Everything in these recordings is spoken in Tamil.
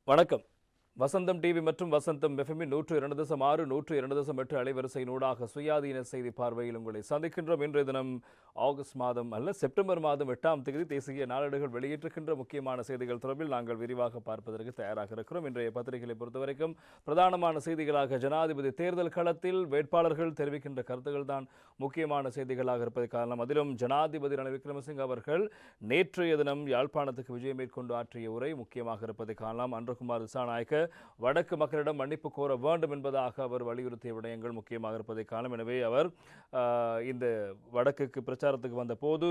வணக்கம். வசந்தம் டிவி மற்றும் வசந்தம் எஃப்எம் 102.6 102.8 அலைவரிசையினூடாக சுயாதீன செய்தி பார்வையில் உங்களை சந்திக்கின்றோம். இன்றைய தினம் ஆகஸ்ட் மாதம் அல்ல செப்டம்பர் மாதம் 8ஆம் தேதி தேசிய நாளேடுகள் வெளியிட்டிருக்கின்ற முக்கியமான செய்திகள் தொடர்பில் நாங்கள் விரிவாக பார்ப்பதற்கு தயாராக இருக்கிறோம். இன்றைய பத்திரிகைகளை பொறுத்தவரைக்கும் பிரதானமான செய்திகளாக ஜனாதிபதி தேர்தல் களத்தில் வேட்பாளர்கள் தெரிவிக்கின்ற கருத்துக்கள் தான் முக்கியமான செய்திகளாக இருப்பதை காரணம். அதிலும் ஜனாதிபதி ரணில் விக்ரமசிங்க அவர்கள் நேற்றைய தினம் யாழ்ப்பாணத்துக்கு விஜயம் மேற்கொண்டு ஆற்றிய உரை முக்கியமாக இருப்பதை காணலாம். அன்றகுமார் திசாநாயக்க வடக்கு மக்களிடம் மன்னிப்பு கோர வேண்டும் என்பதாக அவர் வலியுறுத்திய விடயங்கள் முக்கியமாக இருப்பதை காணும். எனவே அவர் இந்த வடக்குக்கு பிரச்சாரத்துக்கு வந்த போது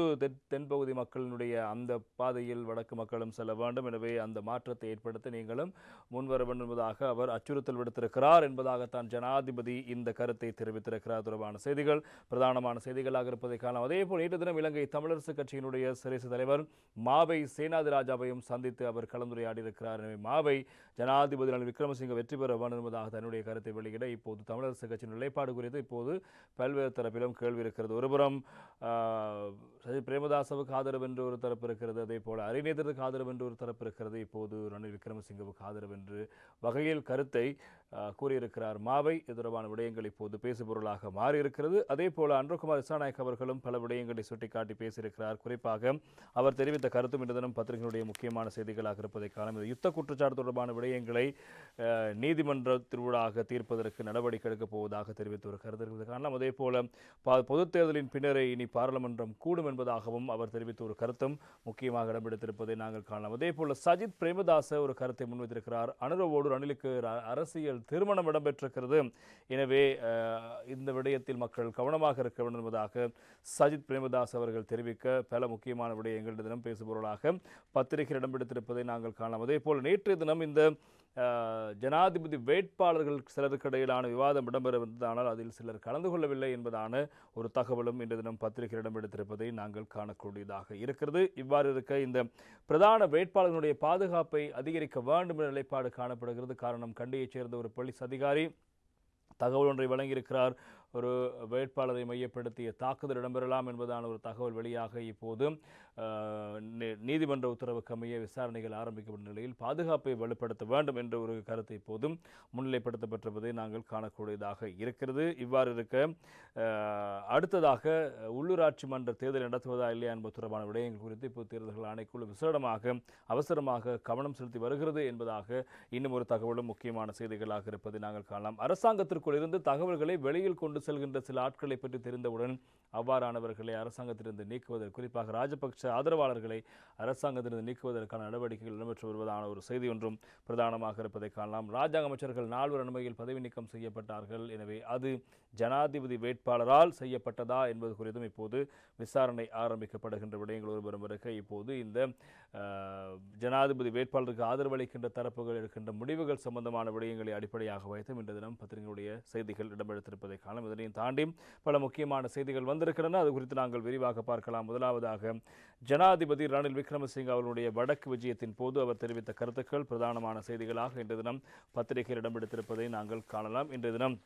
தென்பகுதி மக்களினுடைய அந்த பாதையில் வடக்கு மக்களும் செல்ல வேண்டும், எனவே அந்த மாற்றத்தை ஏற்படுத்த நீங்களும் முன்வர வேண்டும் என்பதாக அவர் அச்சுறுத்தல் விடுத்திருக்கிறார் என்பதாகத்தான் ஜனாதிபதி இந்த கருத்தை தெரிவித்திருக்கிறார். தொடர்பான செய்திகள் பிரதானமான செய்திகளாக இருப்பதை காணலாம். அதேபோல் நேற்று தினம் இலங்கை தமிழரசு கட்சியினுடைய சிரேச தலைவர் மாவை சேனாதிராஜாவையும் சந்தித்து அவர் கலந்துரையாடி இருக்கிறார். எனவே மாவை ஜனாதிபதி ரணில் விக்ரமசிங்க வெற்றி பெற வேண்டும் என்பதாக தன்னுடைய கருத்தை வெளியிட இப்போது தமிழரசு கட்சியின் நிலைப்பாடு குறித்து இப்போது பல்வேறு தரப்பிலும் கேள்வி இருக்கிறது. ஒருபுறம் சஜித் பிரேமதாசவுக்கு ஆதரவு என்று ஒரு தரப்பு இருக்கிறது, அதே போல அறிஞருக்கு ஆதரவு என்று ஒரு தரப்பு இருக்கிறது. இப்போது ரணில் விக்ரமசிங்கவுக்கு ஆதரவு என்று வகையில் கருத்தை கூறியிருக்கிறார் மாவை. இது தொடர்பான விடயங்கள் இப்போது பேசுபொருளாக மாறியிருக்கிறது. அதே போல அன்றகுமார் திசாநாயக்க அவர்களும் பல விடயங்களை சுட்டிக்காட்டி பேசியிருக்கிறார். குறிப்பாக அவர் தெரிவித்த கருத்தும் இன்று தினம் பத்திரிகையினுடைய முக்கியமான செய்திகளாக இருப்பதை காணும். யுத்த குற்றச்சாட்டு தொடர்பான விடயங்களை நீதிமன்றத்தினூடாக தீர்ப்பதற்கு நடவடிக்கை எடுக்கப் போவதாக தெரிவித்து ஒரு கருத்து இருப்பதை காணலாம். அதே போல பொதுத் தேர்தலின் பின்னரே இனி பாராளுமன்றம் கூடும் என்பதாகவும் அவர் தெரிவித்த ஒரு கருத்தும் முக்கியமாக இடம்பெடுத்திருப்பதை நாங்கள் காணலாம். அதே போல சஜித் பிரேமதாச ஒரு கருத்தை முன்வைத்திருக்கிறார். அனுரவோடு ரணிலுக்கு அரசியல் திருமணம் இடம்பெற்றிருக்கிறது, எனவே இந்த விடயத்தில் மக்கள் கவனமாக இருக்க வேண்டும் என்பதாக சஜித் பிரேமதாஸ் அவர்கள் தெரிவிக்க பல முக்கியமான விடயங்கள் தினம் பேசுபொருளாக பத்திரிகை இடம்பெடுத்திருப்பதை நாங்கள் காணலாம். அதே போல் நேற்றைய தினம் இந்த ஜனாதிபதி வேட்பாளர்கள் சிலருக்கு இடையிலான விவாதம் இடம்பெறுவதானால் அதில் சிலர் கலந்து கொள்ளவில்லை என்பதான ஒரு தகவலும் இன்று தினம் பத்திரிகை இடம்பெடுத்திருப்பதை நாங்கள் காணக்கூடியதாக இருக்கிறது. இவ்வாறு இருக்க இந்த பிரதான வேட்பாளர்களுடைய பாதுகாப்பை அதிகரிக்க வேண்டும் என்ற நிலைப்பாடு காணப்படுகிறது. காரணம், கண்டியைச் சேர்ந்த ஒரு போலீஸ் அதிகாரி தகவல் ஒன்றை வழங்கியிருக்கிறார். ஒரு வேட்பாளரை மையப்படுத்திய தாக்குதல் இடம்பெறலாம் என்பதான ஒரு தகவல் வெளியாக இப்போது நீதிமன்ற உத்தரவுக்கு அமைய விசாரணைகள் ஆரம்பிக்கப்பட்ட நிலையில் பாதுகாப்பை வலுப்படுத்த வேண்டும் என்ற ஒரு கருத்தை இப்போதும் முன்னிலைப்படுத்தப்பட்டிருப்பதை நாங்கள் காணக்கூடியதாக இருக்கிறது. இவ்வாறு இருக்க அடுத்ததாக உள்ளூராட்சி மன்ற தேர்தல் நடத்துவதா இல்லையா என்பது தொடர்பான விடயங்கள் குறித்து இப்போது தேர்தல்கள் ஆணைக்குழு விசேடமாக அவசரமாக கவனம் செலுத்தி வருகிறது என்பதாக இன்னும் ஒரு தகவலும் முக்கியமான செய்திகளாக இருப்பதை நாங்கள் காணலாம். அரசாங்கத்திற்குள் இருந்து தகவல்களை வெளியில் கொண்டு செல்கின்ற சில ஆட்களை பற்றி தெரிந்தவுடன் அவ்வாறானவர்களை அரசாங்கத்திலிருந்து நீக்குவதற்கு, குறிப்பாக ராஜபக்ஷ ஆதரவாளர்களை அரசாங்கத்திலிருந்து நீக்குவதற்கான நடவடிக்கைகள் இடம்பெற்று வருவதான ஒரு செய்தி ஒன்றும் பிரதானமாக இருப்பதை காணலாம். ராஜாங்க அமைச்சர்கள் 4 அண்மையில் பதவி நீக்கம் செய்யப்பட்டார்கள், எனவே அது ஜனாதிபதி வேட்பாளரால் செய்யப்பட்டதா என்பது குறித்தும் இப்போது விசாரணை ஆரம்பிக்கப்படுகின்ற விடயங்கள் ஒருபுறம் இருக்க, இப்போது இந்த ஜனாதிபதி வேட்பாளருக்கு ஆதரவளிக்கின்ற தரப்புகள் எடுக்கின்ற முடிவுகள் சம்பந்தமான விடயங்களை அடிப்படையாக வைத்து இன்று தினம் பத்திரிகையுடைய செய்திகள் இடம்பெடுத்திருப்பதை காணலாம். இதனையும் தாண்டி பல முக்கியமான செய்திகள் வந்திருக்கின்றன, அது குறித்து நாங்கள் விரிவாக பார்க்கலாம். முதலாவதாக ஜனாதிபதி ரணில் விக்ரமசிங்க அவர்களுடைய வடக்கு விஜயத்தின் போது அவர் தெரிவித்த கருத்துக்கள் பிரதானமான செய்திகளாக இன்று தினம் பத்திரிகையில் இடம்பெடுத்திருப்பதை நாங்கள் காணலாம். இன்றைய தினம்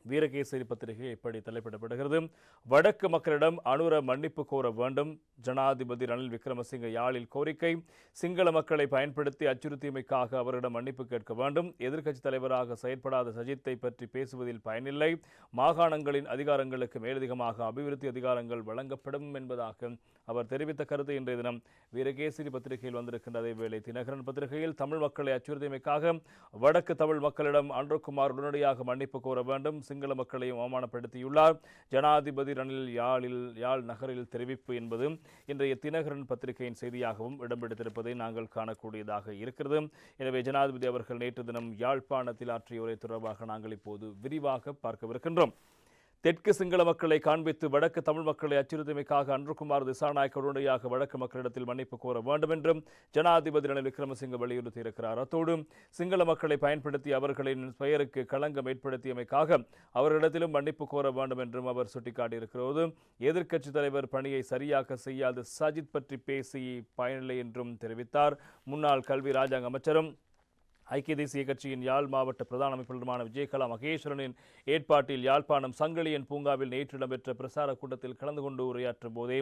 வீரகேசரி பத்திரிகை எப்படி தலைப்பிடப்படுகிறது? வடக்கு மக்களிடம் அனுர மன்னிப்பு கோர வேண்டும், ஜனாதிபதி ரணில் விக்ரமசிங்க யாழில் கோரிக்கை. சிங்கள மக்களை பயன்படுத்தி அச்சுறுத்தியமைக்காக அவரிடம் மன்னிப்பு கேட்க வேண்டும். எதிர்க்கட்சி தலைவராக செயற்படாத சஜித்தை பற்றி பேசுவதில் பயனில்லை. மாகாணங்களின் அதிகாரங்களுக்கு மேலதிகமாக அபிவிருத்தி அதிகாரங்கள் வழங்கப்படும் என்பதாக அவர் தெரிவித்த கருத்து இன்றைய தினம் வீரகேசரி பத்திரிகையில் வந்திருக்கின்ற அதேவேளை தினகரன் பத்திரிகையில் தமிழ் மக்களை அச்சுறுத்தியமைக்காக வடக்கு தமிழ் மக்களிடம் அன்றகுமார் உடனடியாக மன்னிப்பு கோர வேண்டும், சிங்கள மக்களையும் அவமானப்படுத்தியுள்ளார், ஜனாதிபதி ரணில் யாழ் நகரில் தெரிவிப்பு என்பது இன்றைய தினகரன் பத்திரிகையின் செய்தியாகவும் இடம்பெடுத்திருப்பதை நாங்கள் காணக்கூடியதாக இருக்கிறது. எனவே ஜனாதிபதி அவர்கள் நேற்று தினம் யாழ்ப்பாணத்தில் ஆற்றிய உரை தொடர்பாக நாங்கள் இப்போது விரிவாக பார்க்கவிருக்கின்றோம். தெற்கு சிங்கள மக்களை காண்பித்து வடக்கு தமிழ் மக்களை அச்சுறுத்தியமைக்காக அன்றகுமார் திசாநாயக்க உடனடியாக வடக்கு மக்களிடத்தில் மன்னிப்பு கோர வேண்டும் என்றும் ஜனாதிபதி ரணில் விக்ரமசிங்க வலியுறுத்தியிருக்கிறார். அத்தோடு சிங்கள மக்களை பயன்படுத்தி அவர்களின் பெயருக்கு களங்கம் ஏற்படுத்தியமைக்காக அவர்களிடத்திலும் மன்னிப்பு கோர வேண்டும் என்றும் அவர் சுட்டிக்காட்டியிருக்கிறது. எதிர்க்கட்சி தலைவர் பணியை சரியாக செய்யாத சஜித் பற்றி பேசி பயனில்லை என்றும் தெரிவித்தார். முன்னாள் கல்வி ராஜாங்க அமைச்சரும் ஐக்கிய தேசிய கட்சியின் யாழ் மாவட்ட பிரதான அமைப்பாளருமான விஜயகலா மகேஸ்வரனின் ஏற்பாட்டில் யாழ்ப்பாணம் சங்கிலியன் பூங்காவில் நேற்று இடம்பெற்ற பிரசார கூட்டத்தில் கலந்து கொண்டு உரையாற்றும் போதே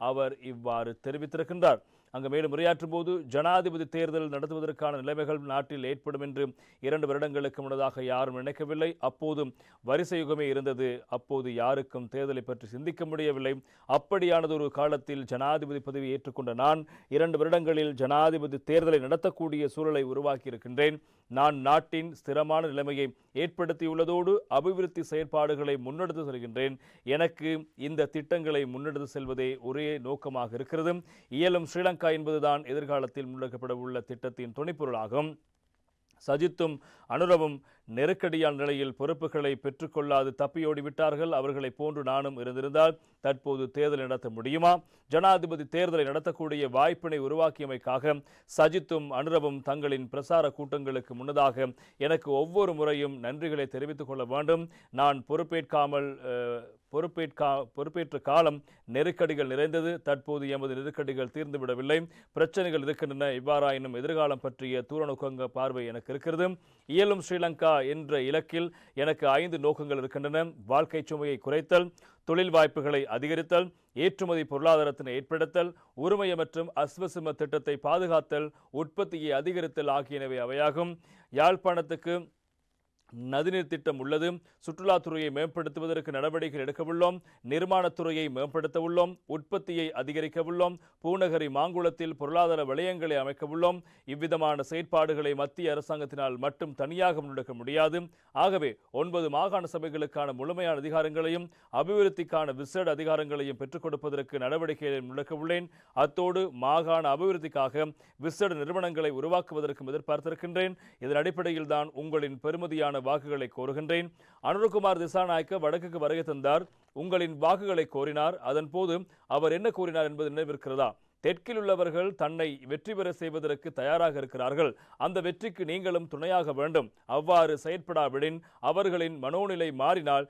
அவர் இவ்வாறு தெரிவித்திருக்கின்றார். அங்கு மேலும் உரையாற்றும் போது ஜனாதிபதி தேர்தல் நடத்துவதற்கான நிலைமைகள் நாட்டில் ஏற்படும் என்று 2 வருடங்களுக்கு முன்னதாக யாரும் நினைக்கவில்லை. அப்போதும் வரிசை யுகமே இருந்தது. அப்போது யாருக்கும் தேர்தலை பற்றி சிந்திக்க முடியவில்லை. அப்படியானதொரு காலத்தில் ஜனாதிபதி பதவியை ஏற்றுக்கொண்ட நான் 2 வருடங்களில் ஜனாதிபதி தேர்தலை நடத்தக்கூடிய சூழலை உருவாக்கியிருக்கின்றேன். நான் நாட்டின் ஸ்திரமான நிலைமையை ஏற்படுத்தியுள்ளதோடு அபிவிருத்தி செயற்பாடுகளை முன்னெடுத்து செல்கின்றேன். எனக்கு இந்த திட்டங்களை முன்னெடுத்து செல்வதே ஒரே நோக்கமாக இருக்கிறது. இயலும் ஸ்ரீலங்கா என்பதுதான் எதிர்காலத்தில் முன்னெடுக்கப்பட உள்ள திட்டத்தின் துணைப்பொருளாகும். சஜித்தும் அனுரவும் நெருக்கடியான நிலையில் பொறுப்புகளை பெற்றுக்கொள்ளாது தப்பியோடிவிட்டார்கள். அவர்களை போன்று நானும் இருந்திருந்தால் தற்போது தேர்தலை நடத்த முடியுமா? ஜனாதிபதி தேர்தலை நடத்தக்கூடிய வாய்ப்பினை உருவாக்கியமைக்காக சஜித்தும் அனுரவும் தங்களின் பிரசார கூட்டங்களுக்கு முன்னதாக எனக்கு ஒவ்வொரு முறையும் நன்றிகளை தெரிவித்துக் கொள்ள வேண்டும். நான் பொறுப்பேற்ற காலம் நெருக்கடிகள் நிறைந்தது. தற்போது எமது நெருக்கடிகள் தீர்ந்துவிடவில்லை. பிரச்சனைகள் இருக்கின்றன. இவ்வாறாயினும் எதிர்காலம் பற்றிய தூரநோக்க பார்வை எனக்கு இருக்கிறது. இயலும் ஸ்ரீலங்கா என்ற இலக்கில் எனக்கு 5 நோக்கங்கள் இருக்கின்றன. வாழ்க்கை சுமையை குறைத்தல், தொழில் வாய்ப்புகளை அதிகரித்தல், ஏற்றுமதி பொருளாதாரத்தினை ஏற்படுத்தல், உரிமைய மற்றும் அஸ்வசிம திட்டத்தை பாதுகாத்தல், உற்பத்தியை அதிகரித்தல் ஆகியனவை அவையாகும். யாழ்ப்பாணத்துக்கு நதிநீர் திட்டம் உள்ளது. சுற்றுலாத்துறையை மேம்படுத்துவதற்கு நடவடிக்கைகள் எடுக்க உள்ளோம். நிர்மாணத்துறையை மேம்படுத்த உள்ளோம். உற்பத்தியை அதிகரிக்க உள்ளோம். பூநகரி மாங்குளத்தில் பொருளாதார வலயங்களை அமைக்க உள்ளோம். இவ்விதமான செயற்பாடுகளை மத்திய அரசாங்கத்தினால் மட்டும் தனியாக முன்னெடுக்க முடியாது. ஆகவே 9 மாகாண சபைகளுக்கான முழுமையான அதிகாரங்களையும் அபிவிருத்திக்கான விசேட அதிகாரங்களையும் பெற்றுக் கொடுப்பதற்கு நடவடிக்கைகளை முன்னெடுக்க உள்ளேன். அத்தோடு மாகாண அபிவிருத்திக்காக விசேட நிறுவனங்களை உருவாக்குவதற்கும் எதிர்பார்த்திருக்கின்றேன். இதன் அடிப்படையில் தான் உங்களின் பெருமதியான வாக்குகளை கோருகின்றேன். அனுரகுமார் திசாநாயக்க வடக்குக்கு வருகை தந்தார். உங்களின் வாக்குகளை கோரினார். அதன் போது அவர் என்ன கூறினார் என்பது நினைவிருக்கிறதா? தெற்கில் உள்ளவர்கள் தன்னை வெற்றி பெற செய்வதற்கு தயாராக இருக்கிறார்கள். அந்த வெற்றிக்கு நீங்களும் துணையாக வேண்டும். அவ்வாறு செயற்படாவிடின் அவர்களின் மனோநிலை மாறினால்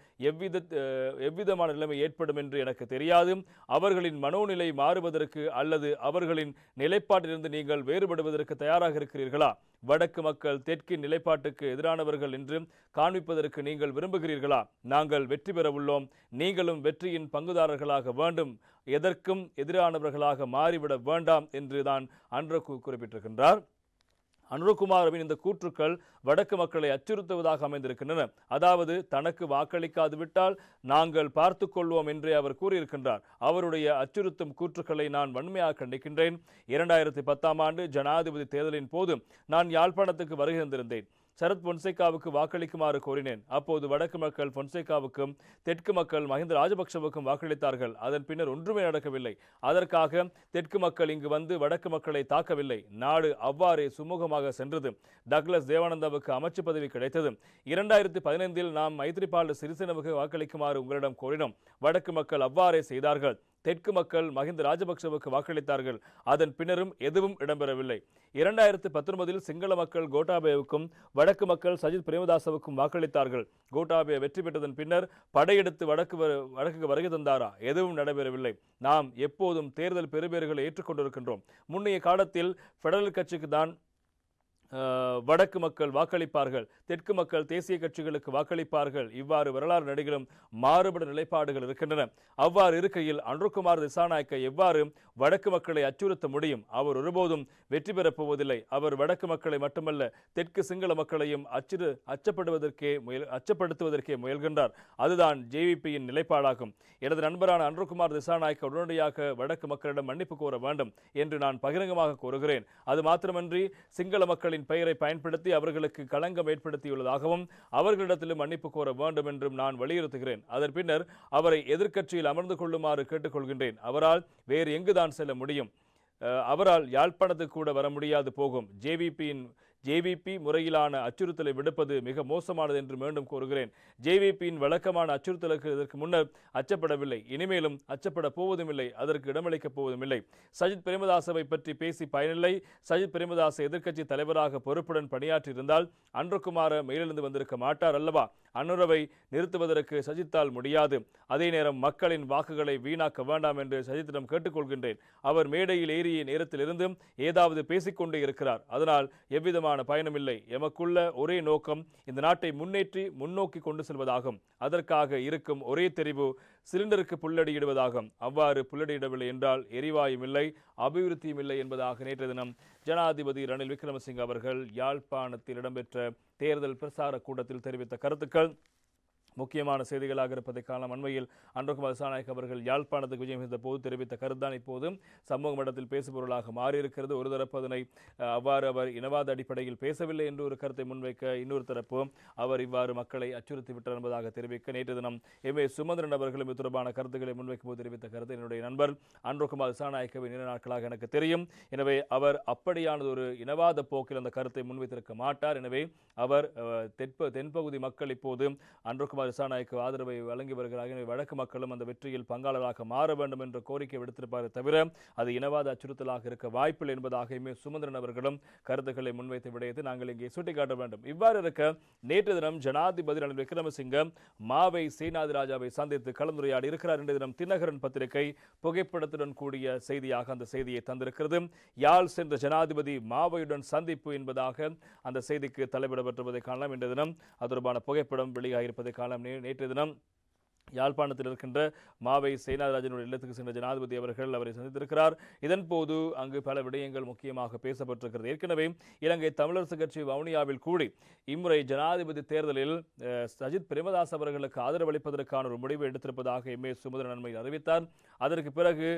எவ்விதமான நிலைமை ஏற்படும் என்று எனக்கு தெரியாது. அவர்களின் மனோநிலை மாறுவதற்கு அல்லது அவர்களின் நிலைப்பாட்டிலிருந்து நீங்கள் வேறுபடுவதற்கு தயாராக இருக்கிறீர்களா? வடக்கு மக்கள் தெற்கின் நிலைப்பாட்டுக்கு எதிரானவர்கள் என்று காண்பிப்பதற்கு நீங்கள் விரும்புகிறீர்களா? நாங்கள் வெற்றி பெற உள்ளோம். நீங்களும் வெற்றியின் பங்குதாரர்களாக வேண்டும். எதற்கும் எதிரானவர்களாக மாறிவிட வேண்டாம் என்று தான் அன்றைக்கு குறிப்பிட்டிருக்கின்றார். அனுரகுமாரவின் இந்த கூற்றுக்கள் வடக்கு மக்களை அச்சுறுத்துவதாக அமைந்திருக்கின்றன. அதாவது தனக்கு வாக்களிக்காது விட்டால் நாங்கள் பார்த்து கொள்வோம் என்றே அவர் கூறியிருக்கின்றார். அவருடைய அச்சுறுத்தும் கூற்றுக்களை நான் வன்மையாக கண்டிக்கின்றேன். 2010ஆம் ஆண்டு ஜனாதிபதி தேர்தலின் போது நான் யாழ்ப்பாணத்துக்கு வருகை தந்திருந்தேன். சரத் பொன்சேகாவுக்கு வாக்களிக்குமாறு கோரினேன். அப்போது வடக்கு மக்கள் பொன்சேகாவுக்கும் தெற்கு மக்கள் மஹிந்த ராஜபக்சவுக்கும் வாக்களித்தார்கள். அதன் பின்னர் ஒன்றுமே நடக்கவில்லை. அதற்காக தெற்கு மக்கள் இங்கு வந்து வடக்கு மக்களை தாக்கவில்லை. நாடு அவ்வாறே சுமூகமாக சென்றது. டக்ளஸ் தேவானந்தாவுக்கு அமைச்சு பதவி கிடைத்தது. 2015இல் நாம் மைத்ரிபால சிறிசேனவுக்கு வாக்களிக்குமாறு உங்களிடம் கோரினோம். வடக்கு மக்கள் அவ்வாறே செய்தார்கள். தெற்கு மக்கள் மஹிந்த ராஜபக்சவுக்கு வாக்களித்தார்கள். அதன் பின்னரும் எதுவும் இடம்பெறவில்லை. 2019இல் சிங்கள மக்கள் கோட்டாபயவுக்கும் வடக்கு மக்கள் சஜித் பிரேமதாசவுக்கும் வாக்களித்தார்கள். கோட்டாபய வெற்றி பெற்றதன் பின்னர் படையெடுத்து வடக்கு வருகை தந்தாரா? எதுவும் நடைபெறவில்லை. நாம் எப்போதும் தேர்தல் பெறுபேறுகளை ஏற்றுக்கொண்டிருக்கின்றோம். முன்னைய காலத்தில் பெடரல் கட்சிக்கு தான் வடக்கு மக்கள் வாக்களிப்பார்கள், தெற்கு மக்கள் தேசிய கட்சிகளுக்கு வாக்களிப்பார்கள். இவ்வாறு வரலாறு நடிகளும் மாறுபட நிலைப்பாடுகள் இருக்கின்றன. அவ்வாறு இருக்கையில் அனுரகுமார் திசாநாயக்க எவ்வாறு வடக்கு மக்களை அச்சுறுத்த முடியும்? அவர் ஒருபோதும் வெற்றி பெறப் போவதில்லை. அவர் வடக்கு மக்களை மட்டுமல்ல தெற்கு சிங்கள மக்களையும் அச்சப்படுத்துவதற்கே முயல்கின்றார். அதுதான் ஜேவிபியின் நிலைப்பாடாகும். எனது நண்பரான அனுரகுமார் திசாநாயக்க உடனடியாக வடக்கு மக்களிடம் மன்னிப்பு கோர வேண்டும் என்று நான் பகிரங்கமாக கோருகிறேன். அது மாத்திரமன்றி சிங்கள மக்களின் பெயரை பயன்படுத்தி அவர்களுக்கு களங்கம் ஏற்படுத்தியுள்ளதாகவும் அவர்களிடத்திலும் மன்னிப்பு கோர வேண்டும் என்றும் நான் வலியுறுத்துகிறேன். அதன் பின்னர் அவரை எதிர்க்கட்சியில் அமர்ந்து கொள்ளுமாறு கேட்டுக்கொள்கின்றேன். அவரால் வேறு எங்குதான் செல்ல முடியும்? அவரால் யாழ்ப்பாணத்துக்கு கூட வர முடியாது போகும். ஜேவிபி முறையிலான அச்சுறுத்தலை விடுப்பது மிக மோசமானது என்று மீண்டும் கூறுகிறேன். ஜேவிபியின் வழக்கமான அச்சுறுத்தலுக்கு இதற்கு முன்னர் அச்சப்படவில்லை, இனிமேலும் அச்சப்பட போவதுமில்லை, அதற்கு இடமளிக்கப் போவதுமில்லை. சஜித் பிரேமதாசவை பற்றி பேசி பயனில்லை. சஜித் பிரேமதாச எதிர்க்கட்சி தலைவராக பொறுப்புடன் பணியாற்றியிருந்தால் அனுரகுமார மேலிருந்து வந்திருக்க மாட்டார் அல்லவா? அனுரவை நிறுத்துவதற்கு சஜித்தால் முடியாது. அதே நேரம் மக்களின் வாக்குகளை வீணாக்க வேண்டாம் என்று சஜித்திடம் கேட்டுக்கொள்கின்றேன். அவர் மேடையில் ஏறிய நேரத்திலிருந்து ஏதாவது பேசிக்கொண்டே இருக்கிறார். அதனால் எவ்விதமான விதமான பயனும் இல்லை. எமக்குள்ள ஒரே நோக்கம் இந்த நாட்டை முன்னோக்கி கொண்டு செல்வதாகும். அதற்காக இருக்கும் ஒரே தெரிவு சிலிண்டருக்கு புல்லடியிடுவதாகும். அவ்வாறு புல்லடியிடவில்லை என்றால் எரிவாயும் இல்லை, அபிவிருத்தியும் இல்லை என்பதாக நேற்று தினம் ஜனாதிபதி ரணில் விக்ரமசிங்க அவர்கள் யாழ்ப்பாணத்தில் இடம்பெற்ற தேர்தல் பிரசார கூட்டத்தில் தெரிவித்த கருத்துக்கள் முக்கியமான செய்திகளாக இருப்பதை காணலாம். அண்மையில் அன்றகுமார் திசாநாயக்க அவர்கள் யாழ்ப்பாணத்துக்கு விஜயம் செய்த போது தெரிவித்த கருத்தான் இப்போது சமூக மட்டத்தில் பேசுபொருளாக மாறியிருக்கிறது. ஒரு தரப்பு அதனை அவ்வாறு அவர் இனவாத அடிப்படையில் பேசவில்லை என்று ஒரு கருத்தை முன்வைக்க, இன்னொரு தரப்பு அவர் இவ்வாறு மக்களை அச்சுறுத்திவிட்டார் என்பதாக தெரிவிக்க, நேற்று தினம் MA சுமந்திரன் அவர்களும் இது தொடர்பான கருத்துக்களை முன்வைக்கும் போது தெரிவித்த கருத்து என்னுடைய நண்பர் அன்றகுமார் திசாநாயக்கவை நீண்ட நாட்களாக எனக்கு தெரியும். எனவே அவர் அப்படியானது ஒரு இனவாத போக்கில் அந்த கருத்தை முன்வைத்திருக்க மாட்டார். எனவே அவர் தென்பகுதி மக்கள் இப்போது அன்றகுமார் திசாநாயக்க ஆதரவை வழங்கி வருகிறார்கள். எனவே வடக்கு மக்களும் அந்த வெற்றியில் பங்காளராக மாற வேண்டும் என்ற கோரிக்கை விடுத்திருப்பார் தவிர அது இனவாத அச்சுறுத்தலாக இருக்க வாய்ப்பில்லை என்பதாக MA சுமந்திரன் அவர்களும் கருத்துக்களை முன்வைத்த விடயத்தை நாங்கள் இங்கே சுட்டிக்காட்ட வேண்டும். இவ்வாறு இருக்க நேற்று தினம் ஜனாதிபதி ரணில் விக்ரமசிங்க மாவை சேனாதிராஜாவை சந்தித்து கலந்துரையாடி இருக்கிறார். இன்றைய தினம் தினகரன் பத்திரிகை புகைப்படத்துடன் கூடிய செய்தியாக அந்த செய்தியை தந்திருக்கிறது. யாழ் சென்ற ஜனாதிபதி மாவையுடன் சந்திப்பு என்பதாக அந்த செய்திக்கு தலைப்பிடப்பட்டிருப்பதை காணலாம். இன்றைய தினம் அது தொடர்பான புகைப்படம் வெளியாகியிருப்பதை காணலாம். நேற்றைய தினம் யாழ்ப்பாணத்தில் இருக்கின்ற மாவை சேனாதிராஜனுடைய இல்லத்துக்கு சென்ற ஜனாதிபதி அவர்கள் அவரை சந்தித்திருக்கிறார். இதன் போது அங்கு பல விடயங்கள் முக்கியமாக பேசப்பட்டிருக்கிறது. ஏற்கனவே இலங்கை தமிழரசு கட்சி வவுனியாவில் கூடி இம்முறை ஜனாதிபதி தேர்தலில் சஜித் பிரேமதாஸ் அவர்களுக்கு ஆதரவளிப்பதற்கான ஒரு முடிவை எடுத்திருப்பதாக MA சுமந்திரன் அண்மையில் அறிவித்தார். அதற்கு பிறகு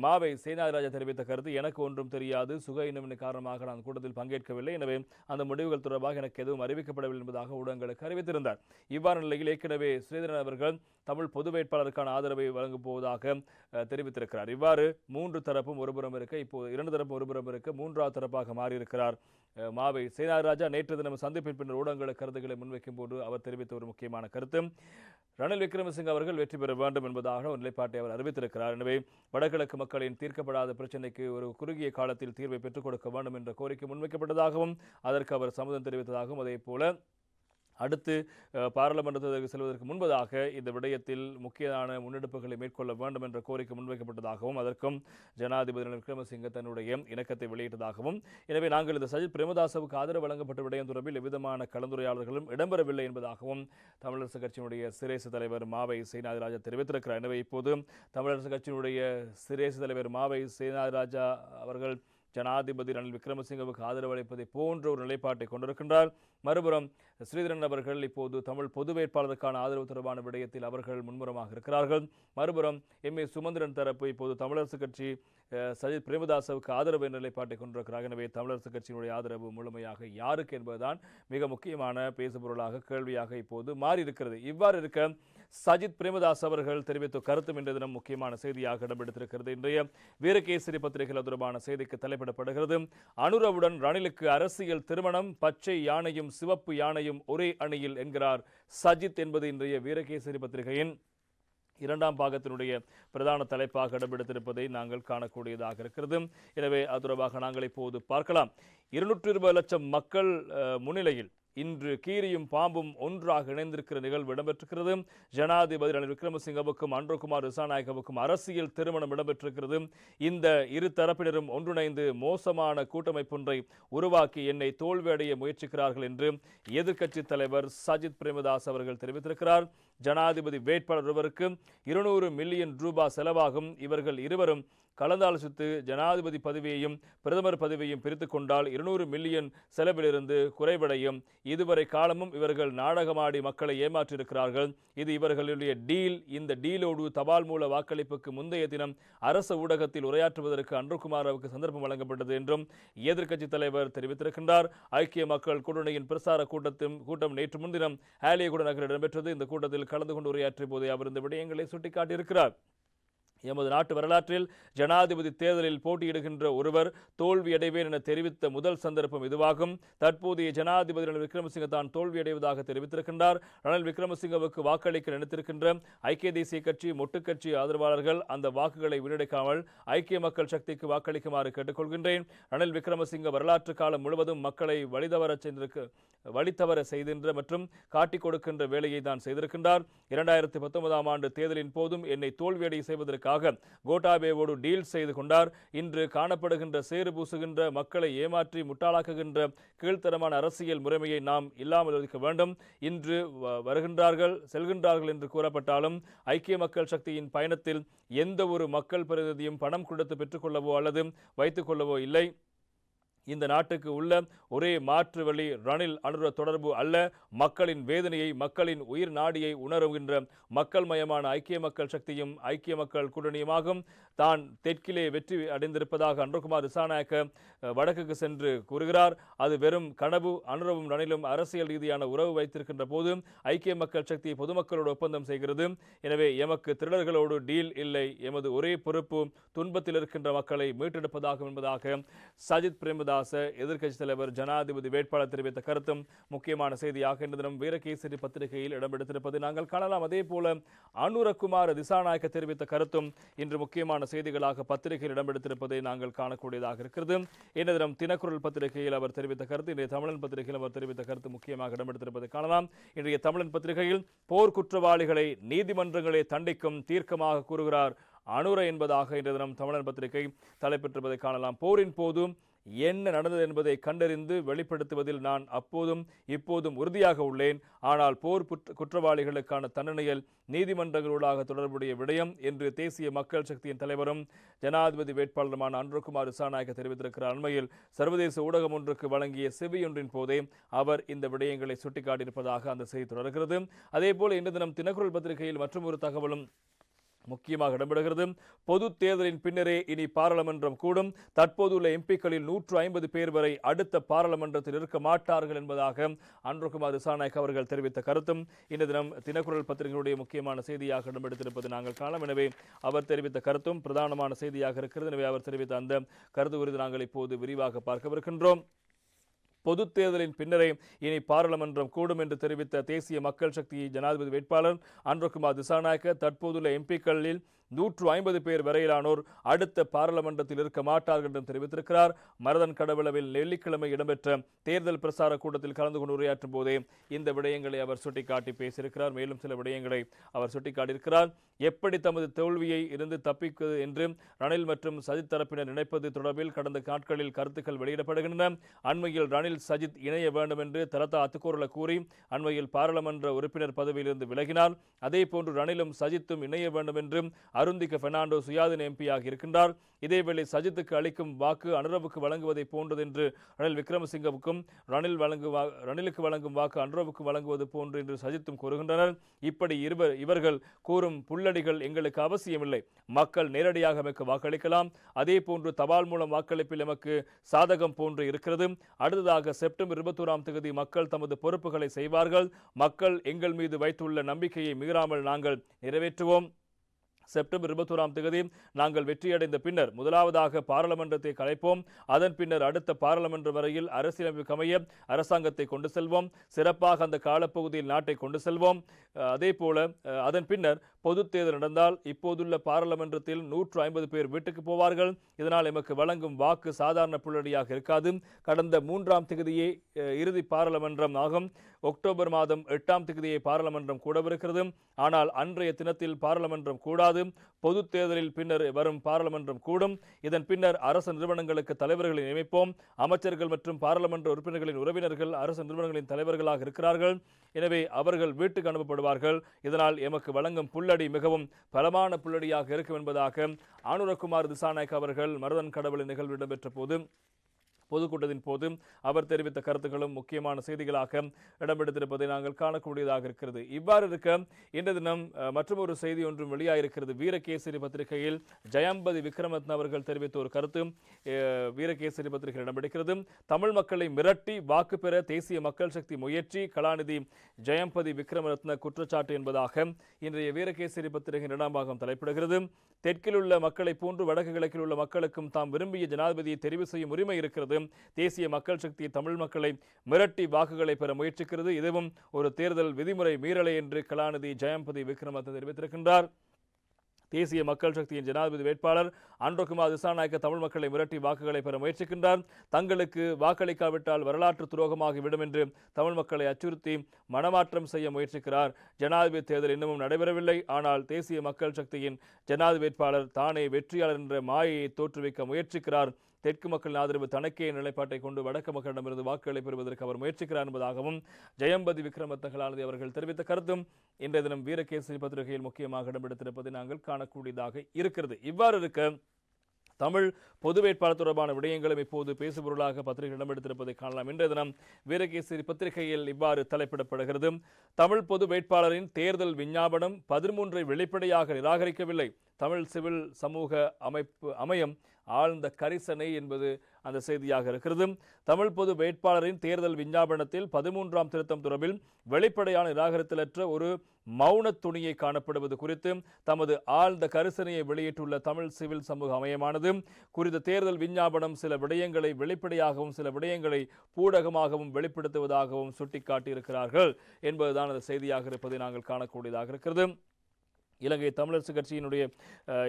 மாவை சேனாதிராஜா தெரிவித்த கருத்து, எனக்கு ஒன்றும் தெரியாது, சுகயினமின் காரணமாக நான் கூட்டத்தில் பங்கேற்கவில்லை, எனவே அந்த முடிவுகள் தொடர்பாக எனக்கு எதுவும் அறிவிக்கப்படவில்லை என்பதாக ஊடகங்களுக்கு அறிவித்திருந்தார். இவ்வாறு நிலையில் ஏற்கனவே ஸ்ரீதரன் அவர்கள் தமிழ் பொது வேட்பாளருக்கான ஆதரவை வழங்கப் போவதாக தெரிவித்திருக்கிறார். இவ்வாறு மூன்று தரப்பும் ஒருபுறம் இருக்க, இப்போது இரண்டு தரப்பும் ஒருபுறம் இருக்க மூன்றாவது தரப்பாக மாறியிருக்கிறார் மாவை சேனாதிராஜா. நேற்று தினம் சந்திப்பின் பின்னர் ஊடகங்களுக்கு கருத்துக்களை முன்வைக்கும் போது அவர் தெரிவித்த ஒரு முக்கியமான கருத்து, ரணில் விக்ரமசிங்க அவர்கள் வெற்றி பெற வேண்டும் என்பதாக ஒரு நிலைப்பாட்டை அவர் அறிவித்திருக்கிறார். எனவே வடகிழக்கு மக்களின் தீர்க்கப்படாத பிரச்சினைக்கு ஒரு குறுகிய காலத்தில் தீர்வை பெற்றுக் கொடுக்க வேண்டும் என்ற கோரிக்கை முன்வைக்கப்பட்டதாகவும் அதற்கு அவர் சம்மதம் தெரிவித்ததாகவும், அதே போல அடுத்து பாராளுமன்றத்திற்கு செல்வதற்கு முன்பதாக இந்த விடயத்தில் முக்கியமான முன்னெடுப்புகளை மேற்கொள்ள வேண்டும் என்ற கோரிக்கை முன்வைக்கப்பட்டதாகவும் அதற்கும் ஜனாதிபதி ரணில் விக்ரமசிங்க தன்னுடைய இணக்கத்தை வெளியிட்டதாகவும், எனவே நாங்கள் இந்த சஜித் பிரேமதாசவுக்கு ஆதரவு வழங்கப்பட்ட விடயம் தொடர்பில் எவ்விதமான கலந்துரையாடல்களும் இடம்பெறவில்லை என்பதாகவும் தமிழரசு கட்சியினுடைய சிரேசு தலைவர் மாவை சேனாதிராஜா தெரிவித்திருக்கிறார். எனவே இப்போது தமிழரசு கட்சியினுடைய சிரேசு தலைவர் மாவை சேனாதிராஜா அவர்கள் ஜனாதிபதி ரணில் விக்ரமசிங்கவுக்கு ஆதரவு அளிப்பதை போன்ற ஒரு நிலைப்பாட்டை கொண்டிருக்கின்றார். மறுபுறம் ஸ்ரீதரன் அவர்கள் இப்போது தமிழ் பொது வேட்பாளருக்கான ஆதரவு தொடர்பான விடயத்தில் அவர்கள் முன்முறமாக இருக்கிறார்கள். மறுபுறம் MA சுமந்திரன் தரப்பு இப்போது தமிழரசு கட்சி சஜித் பிரேமதாசவுக்கு ஆதரவு என்ற நிலைப்பாட்டை கொண்டிருக்கிறார். எனவே தமிழரசு கட்சியினுடைய ஆதரவு முழுமையாக யாருக்கு என்பதுதான் மிக முக்கியமான பேசுபொருளாக கேள்வியாக இப்போது மாறியிருக்கிறது. இவ்வாறு இருக்க சஜித் பிரேமதாஸ் அவர்கள் தெரிவித்த கருத்தும் இன்றைய தினம் முக்கியமான செய்தியாக இடம்பெற்றிருக்கிறது. இன்றைய வீரகேசரி பத்திரிகையில் தொடர்பான செய்திக்கு தலைப்பிடப்படுகிறது. அனுரவுடன் ரணிலுக்கு அரசியல் திருமணம், பச்சை யானையும் சிவப்பு யானையும் ஒரே அணியில் என்கிறார் சஜித் என்பது இன்றைய வீரகேசரி பத்திரிகையின் இரண்டாம் பாகத்தினுடைய பிரதான தலைப்பாக இடம்பெடுத்திருப்பதை நாங்கள் காணக்கூடியதாக இருக்கிறது. எனவே அது தொடர்பாக நாங்கள் இப்போது பார்க்கலாம். 220 லட்சம் மக்கள் முன்னிலையில் இன்று கீரியும் பாம்பும் ஒன்றாக இணைந்திருக்கிற நிகழ்வு இடம்பெற்றிருக்கிறது. ஜனாதிபதி ரணில் விக்ரமசிங்கவுக்கும் அன்றகுமார் திசாநாயக்கவுக்கும் அரசியல் திருமணம் இடம்பெற்றிருக்கிறது. இந்த இரு தரப்பினரும் ஒன்றிணைந்து மோசமான கூட்டமைப்பொன்றை உருவாக்கி என்னை தோல்வியடைய முயற்சிக்கிறார்கள் என்று எதிர்க்கட்சி தலைவர் சஜித் பிரேமதாஸ் அவர்கள் தெரிவித்திருக்கிறார். ஜனாதிபதி வேட்பாளர் ஒருவருக்கு 200 மில்லியன் ரூபாய் செலவாகும். இவர்கள் இருவரும் கலந்தாலோசித்து ஜனாதிபதி பதவியையும் பிரதமர் பதவியையும் பிரித்துக் கொண்டால் 200 மில்லியன் செலவிலிருந்து குறைவடையும். இதுவரை காலமும் இவர்கள் நாடகமாடி மக்களை ஏமாற்றியிருக்கிறார்கள். இது இவர்களுடைய டீல். இந்த டீலோடு தபால் மூல வாக்களிப்புக்கு முந்தைய தினம் அரசு ஊடகத்தில் உரையாற்றுவதற்கு அன்றகுமாரவுக்கு சந்தர்ப்பம் வழங்கப்பட்டது என்றும் எதிர்க்கட்சித் தலைவர் தெரிவித்திருக்கின்றார். ஐக்கிய மக்கள் கூட்டணியின் பிரசார கூட்டம் நேற்று முன்தினம் ஆலியகுட நகரில் இடம்பெற்றது. இந்த கூட்டத்தில் கலந்து கொண்டு உரையாற்றிய போதே அவர் இந்த விடயங்களை சுட்டிக்காட்டியிருக்கிறார். எமது நாட்டு வரலாற்றில் ஜனாதிபதி தேர்தலில் போட்டியிடுகின்ற ஒருவர் தோல்வியடைவேன் என தெரிவித்த முதல் சந்தர்ப்பம் இதுவாகும். தற்போதைய ஜனாதிபதி ரணில் விக்ரமசிங்க தான் தோல்வியடைவதாக தெரிவித்திருக்கின்றார். ரணில் விக்ரமசிங்கவுக்கு வாக்களிக்க நினைத்திருக்கின்ற ஐக்கிய தேசிய கட்சி, மொட்டு கட்சி ஆதரவாளர்கள் அந்த வாக்குகளை வீணடிக்காமல் ஐக்கிய மக்கள் சக்திக்கு வாக்களிக்குமாறு கேட்டுக்கொள்கின்றேன். ரணில் விக்ரமசிங்க வரலாற்று காலம் முழுவதும் மக்களை வழித்தவர செய்கின்ற மற்றும் காட்டிக் கொடுக்கின்ற வேலையை தான் செய்திருக்கின்றார். 2019 ஆண்டு தேர்தலின் போதும் என்னை தோல்வியடை செய்வதற்கு பெறுவதற்காக கோட்டாபேவோடு டீல் செய்து கொண்டார். இன்று காணப்படுகின்ற சேறு பூசுகின்ற மக்களை ஏமாற்றி முட்டாளாக்குகின்ற கீழ்த்தரமான அரசியல் முறைமையை நாம் இல்லாமல் இருக்க வேண்டும். இன்று வருகின்றார்கள் செல்கின்றார்கள் என்று கூறப்பட்டாலும் ஐக்கிய மக்கள் சக்தியின் பயணத்தில் எந்த ஒரு மக்கள் பிரதிநிதியும் பணம் கொடுத்து பெற்றுக்கொள்ளவோ அல்லது வைத்துக் கொள்ளவோ இல்லை. இந்த நாட்டுக்கு உள்ள ஒரே மாற்று வழி ரணில் அனுர தொடர்பு அல்ல. மக்களின் வேதனையை மக்களின் உயிர் நாடியை உணருகின்ற மக்கள் மயமான ஐக்கிய மக்கள் சக்தியும் ஐக்கிய மக்கள் கூட்டணியுமாகும். தான் தெற்கிலே வெற்றி அடைந்திருப்பதாக அனுரகுமார் திசாநாயக்க வடக்குக்கு சென்று கூறுகிறார். அது வெறும் கனவு. அனுரவும் ரணிலும் அரசியல் ரீதியான உறவு வைத்திருக்கின்ற போது ஐக்கிய மக்கள் சக்தி பொதுமக்களோடு ஒப்பந்தம் செய்கிறது. எனவே எமக்கு திருடர்களோடு டீல் இல்லை. எமது ஒரே பொறுப்பு துன்பத்தில் இருக்கின்ற மக்களை மீட்டெடுப்பதாகும் என்பதாக சஜித் பிரேமதாச எதிர்க்கட்சித் தலைவர் ஜனாதிபதி வேட்பாளர் தெரிவித்த கருத்தும் முக்கியமான செய்தியாக இன்று தினம் வீரகேசரி பத்திரிகையில் இடம்பெடுத்திருப்பதை நாங்கள் காணலாம். அதே போல அனுரகுமார திசாநாயக்க தெரிவித்த கருத்தும் இன்று முக்கியமான செய்திகளாக பத்திரிகையில் இடம்பெடுத்திருப்பதை நாங்கள் காணக்கூடியதாக இருக்கிறது. இன்று தினம் தினக்குரல் பத்திரிகையில் அவர் தெரிவித்த கருத்து, இன்றைய தமிழன் பத்திரிகையில் அவர் தெரிவித்த கருத்து முக்கியமாக இடம்பெடுத்திருப்பதை காணலாம். இன்றைய தமிழன் பத்திரிகையில் போர் குற்றவாளிகளை நீதிமன்றங்களே தண்டிக்கும் தீர்க்கமாக கூறுகிறார் அனுர என்பதாக இன்று தினம் தமிழன் பத்திரிகை தலைப்பெற்றிருப்பதை காணலாம். போரின் போதும் என்ன நடந்தது என்பதை கண்டறிந்து வெளிப்படுத்துவதில் நான் அப்போதும் இப்போதும் உறுதியாக உள்ளேன். ஆனால் போர் குற்றவாளிகளுக்கான தண்டனையில் நீதிமன்றங்களூடாக தொடர்புடைய விடயம் என்று தேசிய மக்கள் சக்தியின் தலைவரும் ஜனாதிபதி வேட்பாளருமான அனுரகுமார் திசாநாயக்க தெரிவித்திருக்கிறார். அண்மையில் சர்வதேச ஊடகம் ஒன்றுக்கு வழங்கிய செவியொன்றின் போதே அவர் இந்த விடயங்களை சுட்டிக்காட்டியிருப்பதாக அந்த செய்தி தொடர்கிறது. அதேபோல இன்று தினம் தினக்குரல் பத்திரிகையில் மற்றும் ஒரு தகவலும் முக்கியமாக இடம்பெறுகிறது. பொது தேர்தலின் பின்னரே இனி பாராளுமன்றம் கூடும். தற்போதுள்ள எம்பிக்களில் 150 பேர் வரை அடுத்த பாராளுமன்றத்தில் இருக்க மாட்டார்கள் என்பதாக அனுரகுமார் திசாநாயக்க அவர்கள் தெரிவித்த கருத்தும் இந்த தினம் தினக்குரல் பத்திரிகையுடைய முக்கியமான செய்தியாக இடம்பெடுத்திருப்பது நாங்கள் காணலாம். எனவே அவர் தெரிவித்த கருத்தும் பிரதானமான செய்தியாக இருக்கிறது. எனவே அவர் தெரிவித்த அந்த கருத்து குறித்து நாங்கள் இப்போது விரிவாக பார்க்கவிருக்கின்றோம். பொது தேர்தலின் பின்னரே இனி பாராளுமன்றம் கூடும் என்று தெரிவித்த தேசிய மக்கள் சக்தி ஜனாதிபதி வேட்பாளர் அனுரகுமார் திசாநாயக்க தற்போதுள்ள எம்பிக்களில் 150 பேர் வரையிலானோர் அடுத்த பாராளுமன்றத்தில் இருக்க மாட்டார்கள் என்றும் தெரிவித்திருக்கிறார். மரதன் கடவுளவில் வெள்ளிக்கிழமை இடம்பெற்ற தேர்தல் பிரசார கூட்டத்தில் கலந்து கொண்டு உரையாற்றும் போதே இந்த விடயங்களை அவர் சுட்டிக்காட்டி பேசியிருக்கிறார். மேலும் சில விடயங்களை அவர் சுட்டிக்காட்டியிருக்கிறார். எப்படி தமது தோல்வியை இருந்து தப்பிக்குது என்று ரணில் மற்றும் சஜித் தரப்பினர் நினைப்பது தொடர்பில் கடந்த நாட்களில் கருத்துக்கள் வெளியிடப்படுகின்றன. அண்மையில் ரணில் சஜித் இணைய வேண்டும் என்று தலதா அத்துக்கூறல கூறி அண்மையில் பாராளுமன்ற உறுப்பினர் பதவியிலிருந்து விலகினார். அதே போன்று ரணிலும் சஜித்தும் இணைய வேண்டும் என்றும் அருந்திக பெர்னாண்டோ சுயாதீன எம்பியாக இருக்கின்றார். இதேவேளை சஜித்துக்கு அளிக்கும் வாக்கு அனுரவுக்கு வழங்குவதை போன்றது என்று ரணில் விக்ரமசிங்கவுக்கும் ரணிலுக்கு வழங்கும் வாக்கு அனுரவுக்கு வழங்குவது போன்று என்று சஜித்தும் கூறுகின்றனர். இப்படி இவர்கள் கூறும் புல்லடிகள் எங்களுக்கு அவசியமில்லை. மக்கள் நேரடியாக எமக்கு வாக்களிக்கலாம். அதே போன்று தபால் மூலம் வாக்களிப்பில் எமக்கு சாதகம் போன்று இருக்கிறது. அடுத்ததாக செப்டம்பர் 21ஆம் தேதி மக்கள் தமது பொறுப்புகளை செய்வார்கள். மக்கள் எங்கள் மீது வைத்துள்ள நம்பிக்கையை மீறாமல் நாங்கள் நிறைவேற்றுவோம். செப்டம்பர் 21ஆம் தேதி நாங்கள் வெற்றியடைந்த பின்னர் முதலாவதாக பாராளுமன்றத்தை கலைப்போம். அதன் பின்னர் அடுத்த பாராளுமன்ற வரையில் அரசியலமைப்பு அமைய அரசாங்கத்தை கொண்டு செல்வோம். சிறப்பாக அந்த காலப்பகுதியில் நாட்டை கொண்டு செல்வோம். அதே போல அதன் பின்னர் பொது தேர்தல் நடந்தால் இப்போதுள்ள பாராளுமன்றத்தில் 150 பேர் வீட்டுக்கு போவார்கள். இதனால் எமக்கு வழங்கும் வாக்கு சாதாரண புள்ளடியாக இருக்காது. கடந்த 3ஆம் தேதியே இறுதி பாராளுமன்றம் ஆகும். அக்டோபர் மாதம் 8ஆம் தேதியை பாராளுமன்றம் கூடவிருக்கிறது. ஆனால் அன்றைய தினத்தில் பாராளுமன்றம் கூடாது. பொது தேர்தலில் பின்னர் வரும் பாராளுமன்றம் கூடும். இதன் பின்னர் அரசு நிறுவனங்களுக்கு தலைவர்களை நியமிப்போம். அமைச்சர்கள் மற்றும் பாராளுமன்ற உறுப்பினர்களின் உறவினர்கள் அரசு நிறுவனங்களின் தலைவர்களாக இருக்கிறார்கள். எனவே அவர்கள் வீட்டுக்கு அனுப்பப்படுவார்கள். இதனால் எமக்கு வழங்கும் புள்ளடி மிகவும் பலமான புள்ளடியாக இருக்கும் என்பதாக அனுரகுமார் திசாநாயக்க அவர்கள் மரதன் கடவுளின் நிகழ்வு இடம்பெற்ற போது பொதுக்கூட்டத்தின் போது அவர் தெரிவித்த கருத்துக்களும் முக்கியமான செய்திகளாக இடம்பெடுத்திருப்பதை நாங்கள் காணக்கூடியதாக இருக்கிறது. இவ்வாறு இருக்க இன்று தினம் மற்றொரு செய்தி ஒன்றும் வெளியாயிருக்கிறது. வீரகேசரி பத்திரிகையில் ஜெயம்பதி விக்ரமரத்ன அவர்கள் தெரிவித்த ஒரு கருத்து வீரகேசரி பத்திரிகையில் இடம்பெடுக்கிறது. தமிழ் மக்களை மிரட்டி வாக்கு பெற தேசிய மக்கள் சக்தி முயற்சி, கலாநிதி ஜெயம்பதி விக்ரமரத்ன குற்றச்சாட்டு என்பதாக இன்றைய வீரகேசரி பத்திரிகை 2ஆம் பாகம் தலைப்பிடுகிறது. தெற்கில் உள்ள மக்களை போன்று வடக்கு கிழக்கில் உள்ள மக்களுக்கும் தாம் விரும்பிய ஜனாதிபதியை தெரிவு செய்யும் உரிமை இருக்கிறது. தேசிய மக்கள் சக்தி தமிழ் மக்களை மிரட்டி வாக்குகளை பெற முயற்சிக்கிறது. இதுவும் ஒரு தேர்தல் விதிமுறை மீறலை என்று கலாநிதி ஜெயம்பதி விக்ரமரத்ன தெரிவித்திருக்கின்றார். தேசிய மக்கள் சக்தியின் ஜனாதிபதி வேட்பாளர் அன்றகுமார் திசாநாயக்க தமிழ் மக்களை மிரட்டி வாக்குகளை பெற முயற்சிக்கின்றார். தங்களுக்கு வாக்களிக்காவிட்டால் வரலாற்று துரோகமாகிவிடும் என்று தமிழ் மக்களை அச்சுறுத்தி மனமாற்றம் செய்ய முயற்சிக்கிறார். ஜனாதிபதி தேர்தல் இன்னமும் நடைபெறவில்லை. ஆனால் தேசிய மக்கள் சக்தியின் ஜனாதிபதி வேட்பாளர் தானே வெற்றியாளர் என்ற மாயையை தோற்றுவிக்க முயற்சிக்கிறார். தெற்கு மக்களின் ஆதரவு தனக்கே நிலைப்பாட்டை கொண்டு வடக்கு மக்களிடமிருந்து வாக்குகளை பெறுவதற்கு அவர் முயற்சிக்கிறார் என்பதாகவும் ஜெயம்பதி விக்ரமத்தகலானதி அவர்கள் தெரிவித்த கருத்தும் இன்றைய தினம் வீரகேசரி பத்திரிகையில் முக்கியமாக இடம்பெடுத்திருப்பதை நாங்கள் காணக்கூடியதாக இருக்கிறது. இவ்வாறு இருக்க தமிழ் பொது வேட்பாளர் தொடர்பான விடயங்களும் இப்போது பேசுபொருளாக பத்திரிகை இடம்பெடுத்திருப்பதை காணலாம். இன்றைய தினம் வீரகேசரி பத்திரிகையில் இவ்வாறு தலைப்பிடப்படுகிறது. தமிழ் பொது வேட்பாளரின் தேர்தல் விஞ்ஞாபனம் 13 வெளிப்படையாக நிராகரிக்கவில்லை. தமிழ் சிவில் சமூக அமையம் ஆழ்ந்த கரிசனை என்பது அந்த செய்தியாக இருக்கிறது. தமிழ் பொது வேட்பாளரின் தேர்தல் விஞ்ஞாபனத்தில் 13ஆம் திருத்தம் தொடர்பில் வெளிப்படையான நிராகரித்தலற்ற ஒரு மௌன துணியை காணப்படுவது குறித்து தமது ஆழ்ந்த கரிசனையை வெளியிட்டுள்ள தமிழ் சிவில் சமூக அமையமானது குறித்த தேர்தல் விஞ்ஞாபனம் சில விடயங்களை வெளிப்படையாகவும் சில விடயங்களை பூடகமாகவும் வெளிப்படுத்துவதாகவும் சுட்டிக்காட்டியிருக்கிறார்கள் என்பதுதான் அந்த செய்தியாக இருப்பதை நாங்கள் காணக்கூடியதாக இருக்கிறது. இலங்கை தமிழரசு கட்சியினுடைய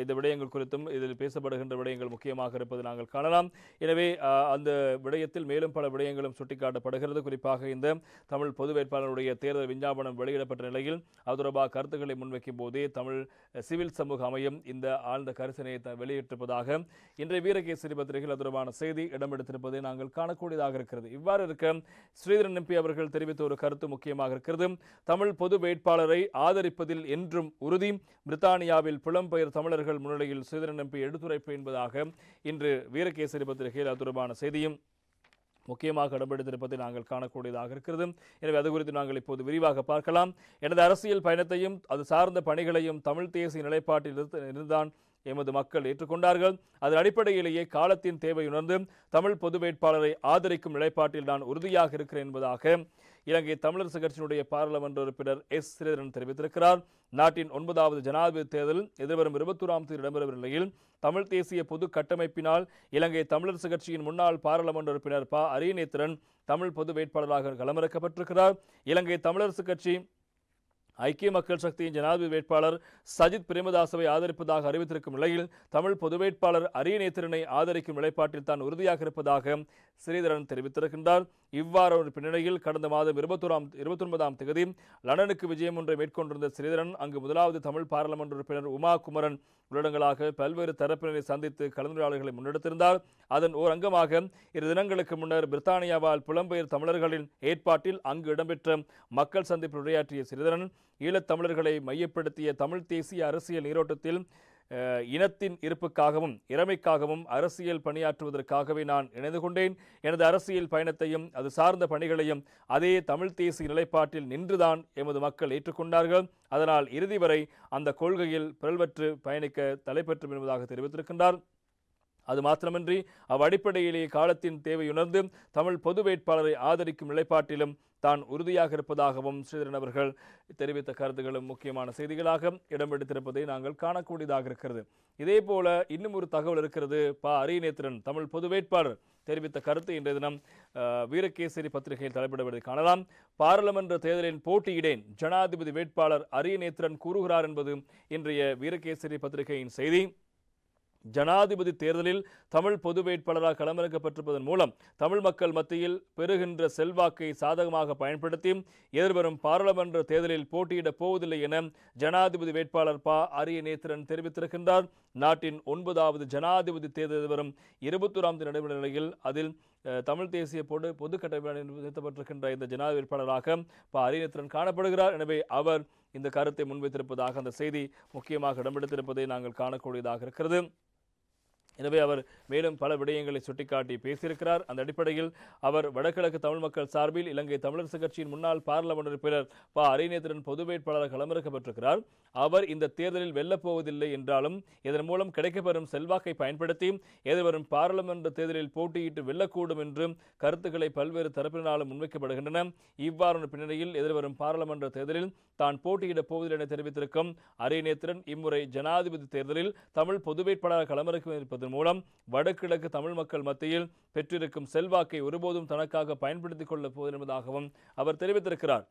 இந்த விடயங்கள் குறித்தும் இதில் பேசப்படுகின்ற விடயங்கள் முக்கியமாக இருப்பது நாங்கள் காணலாம். எனவே அந்த விடயத்தில் மேலும் பல விடயங்களும் சுட்டிக்காட்டப்படுகிறது. குறிப்பாக இந்த தமிழ் பொது வேட்பாளருடைய தேர்தல் விஞ்ஞாபனம் வெளியிடப்பட்ட நிலையில் அது தொடர்பாக கருத்துக்களை முன்வைக்கும் போதே தமிழ் சிவில் சமூக அமையம் இந்த ஆழ்ந்த கரிசனையை வெளியிட்டிருப்பதாக இன்றைய வீரகேசரி பத்திரிகையில் அது தொடர்பான செய்தி இடம்பெடுத்திருப்பதை நாங்கள் காணக்கூடியதாக இருக்கிறது. இவ்வாறு இருக்க ஸ்ரீதரன் எம்பி அவர்கள் தெரிவித்த ஒரு கருத்து முக்கியமாக இருக்கிறது. தமிழ் பொது வேட்பாளரை ஆதரிப்பதில் என்றும் உறுதி. பிரித்தானியாவில் புலம்பெயர் தமிழர்கள் முன்னிலையில் ஸ்ரீதரன் எம்பி எடுத்துரைப்பு என்பதாக இன்று வீரகேசரி பத்திரிகையில் அது தொடர்பான செய்தியும் முக்கியமாக இடம்பெடுத்திருப்பதை நாங்கள் காணக்கூடியதாக இருக்கிறது. எனவே அது குறித்து நாங்கள் இப்போது விரிவாக பார்க்கலாம். எனது அரசியல் பயணத்தையும் அது சார்ந்த பணிகளையும் தமிழ் தேசிய நிலைப்பாட்டில் இருந்துதான் எமது மக்கள் ஏற்றுக்கொண்டார்கள். அதன் அடிப்படையிலேயே காலத்தின் தேவை உணர்ந்து தமிழ் பொது வேட்பாளரை ஆதரிக்கும் நிலைப்பாட்டில் நான் உறுதியாக இருக்கிறேன் என்பதாக இலங்கை தமிழரசு கட்சியினுடைய பாராளுமன்ற உறுப்பினர் எஸ் ஸ்ரீதரன் தெரிவித்திருக்கிறார். நாட்டின் 9வது ஜனாதிபதி தேர்தல் எதிர்வரும் 21ஆம் தேதி இடம்பெறும் நிலையில் தமிழ் தேசிய பொது கட்டமைப்பினால் இலங்கை தமிழரசு கட்சியின் முன்னாள் பாராளுமன்ற உறுப்பினர் ப. அரியநேத்திரன் தமிழ் பொது வேட்பாளராக களமிறக்கப்பட்டிருக்கிறார். இலங்கை தமிழரசு கட்சி ஐக்கிய மக்கள் சக்தியின் ஜனாதிபதி வேட்பாளர் சஜித் பிரேமதாசவை ஆதரிப்பதாக அறிவித்திருக்கும் நிலையில் தமிழ் பொது வேட்பாளர் அரியநேத்திரனை ஆதரிக்கும் நிலைப்பாட்டில் தான் உறுதியாக இருப்பதாக ஸ்ரீதரன் தெரிவித்திருக்கின்றார். இவ்வாறு ஒரு பின்னணியில் கடந்த மாதம் 29ஆம் தேதி லண்டனுக்கு விஜயம் ஒன்றை மேற்கொண்டிருந்த ஸ்ரீதரன் அங்கு முதலாவது தமிழ் பாராளுமன்ற உறுப்பினர் உமா குமரன் உள்ளடங்களாக பல்வேறு தரப்பினரை சந்தித்து கலந்துரையாடல்களை முன்னெடுத்திருந்தார். அதன் ஓர் அங்கமாக 2 தினங்களுக்கு முன்னர் பிரித்தானியாவால் புலம்பெயர் தமிழர்களின் ஏற்பாட்டில் அங்கு இடம்பெற்ற மக்கள் சந்திப்பில் உரையாற்றிய ஸ்ரீதரன் ஈழத் தமிழர்களை மையப்படுத்திய தமிழ் தேசிய அரசியல் நீரோட்டத்தில் இனத்தின் இருப்புக்காகவும் இறைமைக்காகவும் அரசியல் பணியாற்றுவதற்காகவே நான் இணைந்து கொண்டேன். எனது அரசியல் பயணத்தையும் அது சார்ந்த பணிகளையும் அதே தமிழ் தேசிய நிலைப்பாட்டில் நின்றுதான் எமது மக்கள் ஏற்றுக்கொண்டார்கள். அதனால் இறுதி வரை அந்த கொள்கையில் பிறழ்வற்று பயணிக்க தலைப்பற்றும் என்பதாக தெரிவித்திருக்கின்றார். அது மாத்திரமின்றி அவ்வடிப்படையிலேயே காலத்தின் தேவையுணர்ந்து தமிழ் பொது வேட்பாளரை ஆதரிக்கும் நிலைப்பாட்டிலும் தான் உறுதியாக இருப்பதாகவும் ஸ்ரீதரன் அவர்கள் தெரிவித்த கருத்துக்களும் முக்கியமான செய்திகளாக இடம்பெடுத்திருப்பதை நாங்கள் காணக்கூடியதாக இருக்கிறது. இதே போல இன்னும் ஒரு தகவல் இருக்கிறது. ப. அரியநேத்திரன் தமிழ் பொது வேட்பாளர் தெரிவித்த கருத்து இன்றைய தினம் வீரகேசரி பத்திரிகையில் தலைப்பிடுவதை காணலாம். பாராளுமன்ற தேர்தலில் போட்டியிடேன் ஜனாதிபதி வேட்பாளர் அரியநேத்திரன் கூறுகிறார் என்பது இன்றைய வீரகேசரி பத்திரிகையின் செய்தி. ஜனாதிபதி தேர்தலில் தமிழ் பொது வேட்பாளராக களமிறக்கப்பட்டிருப்பதன் மூலம் தமிழ் மக்கள் மத்தியில் பெறுகின்ற செல்வாக்கை சாதகமாக பயன்படுத்தி எதிர்வரும் பாராளுமன்ற தேர்தலில் போட்டியிடப் போவதில்லை என ஜனாதிபதி வேட்பாளர் ப. அரியநேத்திரன் தெரிவித்திருக்கின்றார். நாட்டின் 9வது ஜனாதிபதி தேர்தல் வரும் 21ஆம் தேதி நடைபெறும் நிலையில் அதில் தமிழ் தேசிய பொது கட்டமைப்பில் நிறுத்தப்பட்டிருக்கின்ற இந்த ஜனாதிபதி வேட்பாளராக ப. அரியநேத்திரன் காணப்படுகிறார். எனவே அவர் இந்த கருத்தை முன்வைத்திருப்பதாக அந்த செய்தி முக்கியமாக இடம்பெடுத்திருப்பதை நாங்கள் காணக்கூடியதாக இருக்கிறது. எனவே அவர் மேலும் பல விடயங்களை சுட்டிக்காட்டி பேசியிருக்கிறார். அந்த அடிப்படையில் அவர் வடகிழக்கு தமிழ் மக்கள் சார்பில் இலங்கை தமிழரசு கட்சியின் முன்னாள் பாராளுமன்ற உறுப்பினர் ப. அரியநேத்திரன் பொது வேட்பாளராக களமிறக்கப்பட்டிருக்கிறார். அவர் இந்த தேர்தலில் வெல்லப்போவதில்லை என்றாலும் இதன் மூலம் கிடைக்கப்பெறும் செல்வாக்கை பயன்படுத்தி எதிர்வரும் பாராளுமன்ற தேர்தலில் போட்டியிட்டு வெல்லக்கூடும் என்றும் கருத்துக்களை பல்வேறு தரப்பினராலும் முன்வைக்கப்படுகின்றன. இவ்வாறான பின்னணியில் எதிர்வரும் பாராளுமன்ற தேர்தலில் தான் போட்டியிடப் போவதில்லை என தெரிவித்திருக்கும் அரியநேத்திரன் இம்முறை ஜனாதிபதி தேர்தலில் தமிழ் பொது வேட்பாளராக களமிறக்க மூலம் வடகிழக்கு தமிழ் மக்கள் மத்தியில் பெற்றிருக்கும் செல்வாக்கை ஒருபோதும் தனக்காக பயன்படுத்திக் கொள்ளப் போவது என்பதாகவும் அவர் தெரிவித்திருக்கிறார்.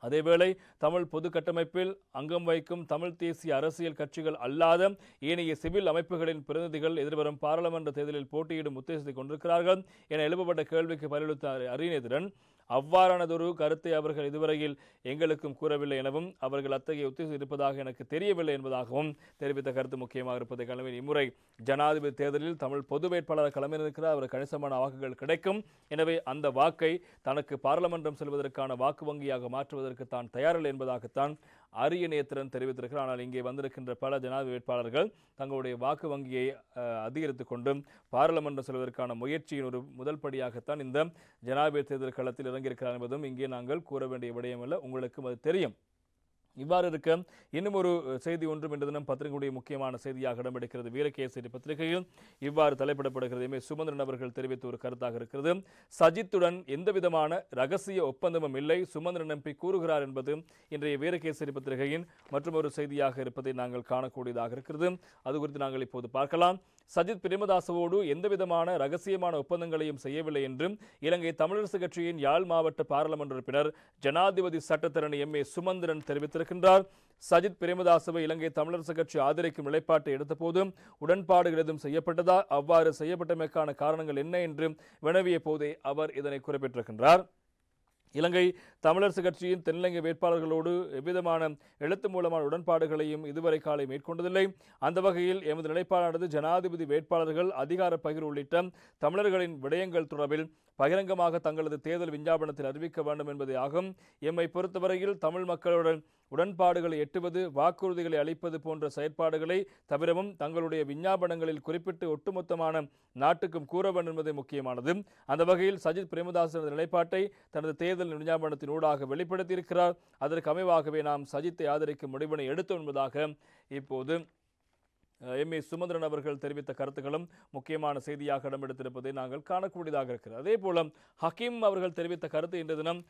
அதேவேளை தமிழ் பொது கட்டமைப்பில் அங்கம் வகிக்கும் தமிழ் தேசிய அரசியல் கட்சிகள் அல்லாத ஏனைய சிவில் அமைப்புகளின் பிரதிநிதிகள் எதிர்வரும் பாராளுமன்ற தேர்தலில் போட்டியிடும் உத்தேசத்தை கொண்டிருக்கிறார்கள் என எழுப்பப்பட்ட கேள்விக்கு பதிலளித்த அறிஞரின் அவ்வாறானதொரு கருத்தை அவர்கள் இதுவரையில் எங்களுக்கும் கூறவில்லை எனவும் அவர்கள் அத்தகைய உத்தேசம் இருப்பதாக எனக்கு தெரியவில்லை என்பதாகவும் தெரிவித்த கருத்து முக்கியமாக இருப்பதை கலவை இம்முறை ஜனாதிபதி தேர்தலில் தமிழ் பொது வேட்பாளர் களமிருக்கிறார் அவர் கணிசமான வாக்குகள் கிடைக்கும் எனவே அந்த வாக்கை தனக்கு பாராளுமன்றம் செல்வதற்கான வாக்கு வங்கியாக மாற்றுவதற்கு தான் தயாரில்லை என்பதாகத்தான் அரியநேத்திரன் தெரிவித்திருக்கிறார். ஆனால் இங்கே வந்திருக்கின்ற பல ஜனாதிபதி வேட்பாளர்கள் தங்களுடைய வாக்கு வங்கியை அதிகரித்துக் கொண்டும் பாராளுமன்றம் செல்வதற்கான முயற்சியின் ஒரு முதல் படியாகத்தான் இந்த ஜனாதிபதி தேர்தல் களத்தில் இறங்கியிருக்கிறார் என்பதும் இங்கே நாங்கள் கூற வேண்டிய விடயமல்ல, உங்களுக்கும் அது தெரியும். இவ்வாறு இருக்க இன்னும் ஒரு செய்தி ஒன்றும் இன்று தினம் பத்திரிகையுடைய முக்கியமான செய்தியாக இடம்பெடுக்கிறது. வீரகேசரி பத்திரிகையில் இவ்வாறு தலைப்பிடப்படுகிறது. சுமந்திரன் அவர்கள் தெரிவித்த ஒரு கருத்தாக இருக்கிறது. சஜித்துடன் எந்தவிதமான ரகசிய ஒப்பந்தமும் இல்லை, சுமந்திரன் எம்பி கூறுகிறார் என்பது இன்றைய வீரகேசரி பத்திரிகையின் மற்றும் ஒரு செய்தியாக இருப்பதை நாங்கள் காணக்கூடியதாக இருக்கிறது. அது குறித்து நாங்கள் இப்போது பார்க்கலாம். சஜித் பிரேமதாசவோடு எந்தவிதமான ரகசியமான ஒப்பந்தங்களையும் செய்யவில்லை என்றும் இலங்கை தமிழரசு கட்சியின் யாழ் மாவட்ட பாராளுமன்ற உறுப்பினர் ஜனாதிபதி சட்டத்தரணி எம் ஏ சுமந்திரன் தெரிவித்திருக்கின்றார். சஜித் பிரேமதாசவை இலங்கை தமிழரசு கட்சி ஆதரிக்கும் நிலைப்பாட்டை எடுத்தபோதும் உடன்பாடுகள் எதுவும் செய்யப்பட்டதா, அவ்வாறு செய்யப்பட்டமைக்கான காரணங்கள் என்ன என்று வினவிய போதே அவர் இதனை குறிப்பிட்டிருக்கின்றார். இலங்கை தமிழரசு கட்சியின் தென்னிலங்கை வேட்பாளர்களோடு எவ்விதமான எழுத்து மூலமான உடன்பாடுகளையும் இதுவரை காலை மேற்கொண்டதில்லை. அந்த வகையில் எமது நிலைப்பாடானது ஜனாதிபதி வேட்பாளர்கள் அதிகார பகிர்வு உள்ளிட்ட தமிழர்களின் விடயங்கள் தொடர்பில் பகிரங்கமாக தங்களது தேர்தல் விஞ்ஞாபனத்தில் அறிவிக்க வேண்டும் என்பதே ஆகும். எம்மை பொறுத்தவரையில் தமிழ் மக்களுடன் உடன்பாடுகளை எட்டுவது, வாக்குறுதிகளை அளிப்பது போன்ற செயற்பாடுகளை தவிரவும் தங்களுடைய விஞ்ஞாபனங்களில் குறிப்பிட்டு ஒட்டுமொத்தமான நாட்டுக்கும் கூற வேண்டும் என்பது முக்கியமானது. அந்த வகையில் சஜித் பிரேமதாசனது நிலைப்பாட்டை தனது தேர்தல் விஞ்ஞாபனத்தின் ஊடாக வெளிப்படுத்தியிருக்கிறார். அதற்கு அமைவாகவே நாம் சஜித்தை ஆதரிக்கும் முடிவினை எடுத்தோம் என்பதாக இப்போது எம் ஏ சுமந்திரன் அவர்கள் தெரிவித்த கருத்துக்களும் முக்கியமான செய்தியாக இடம்பெடுத்திருப்பதை நாங்கள் காணக்கூடியதாக இருக்கிறது. அதே போல ஹக்கீம் அவர்கள் தெரிவித்த கருத்து இன்று தினம்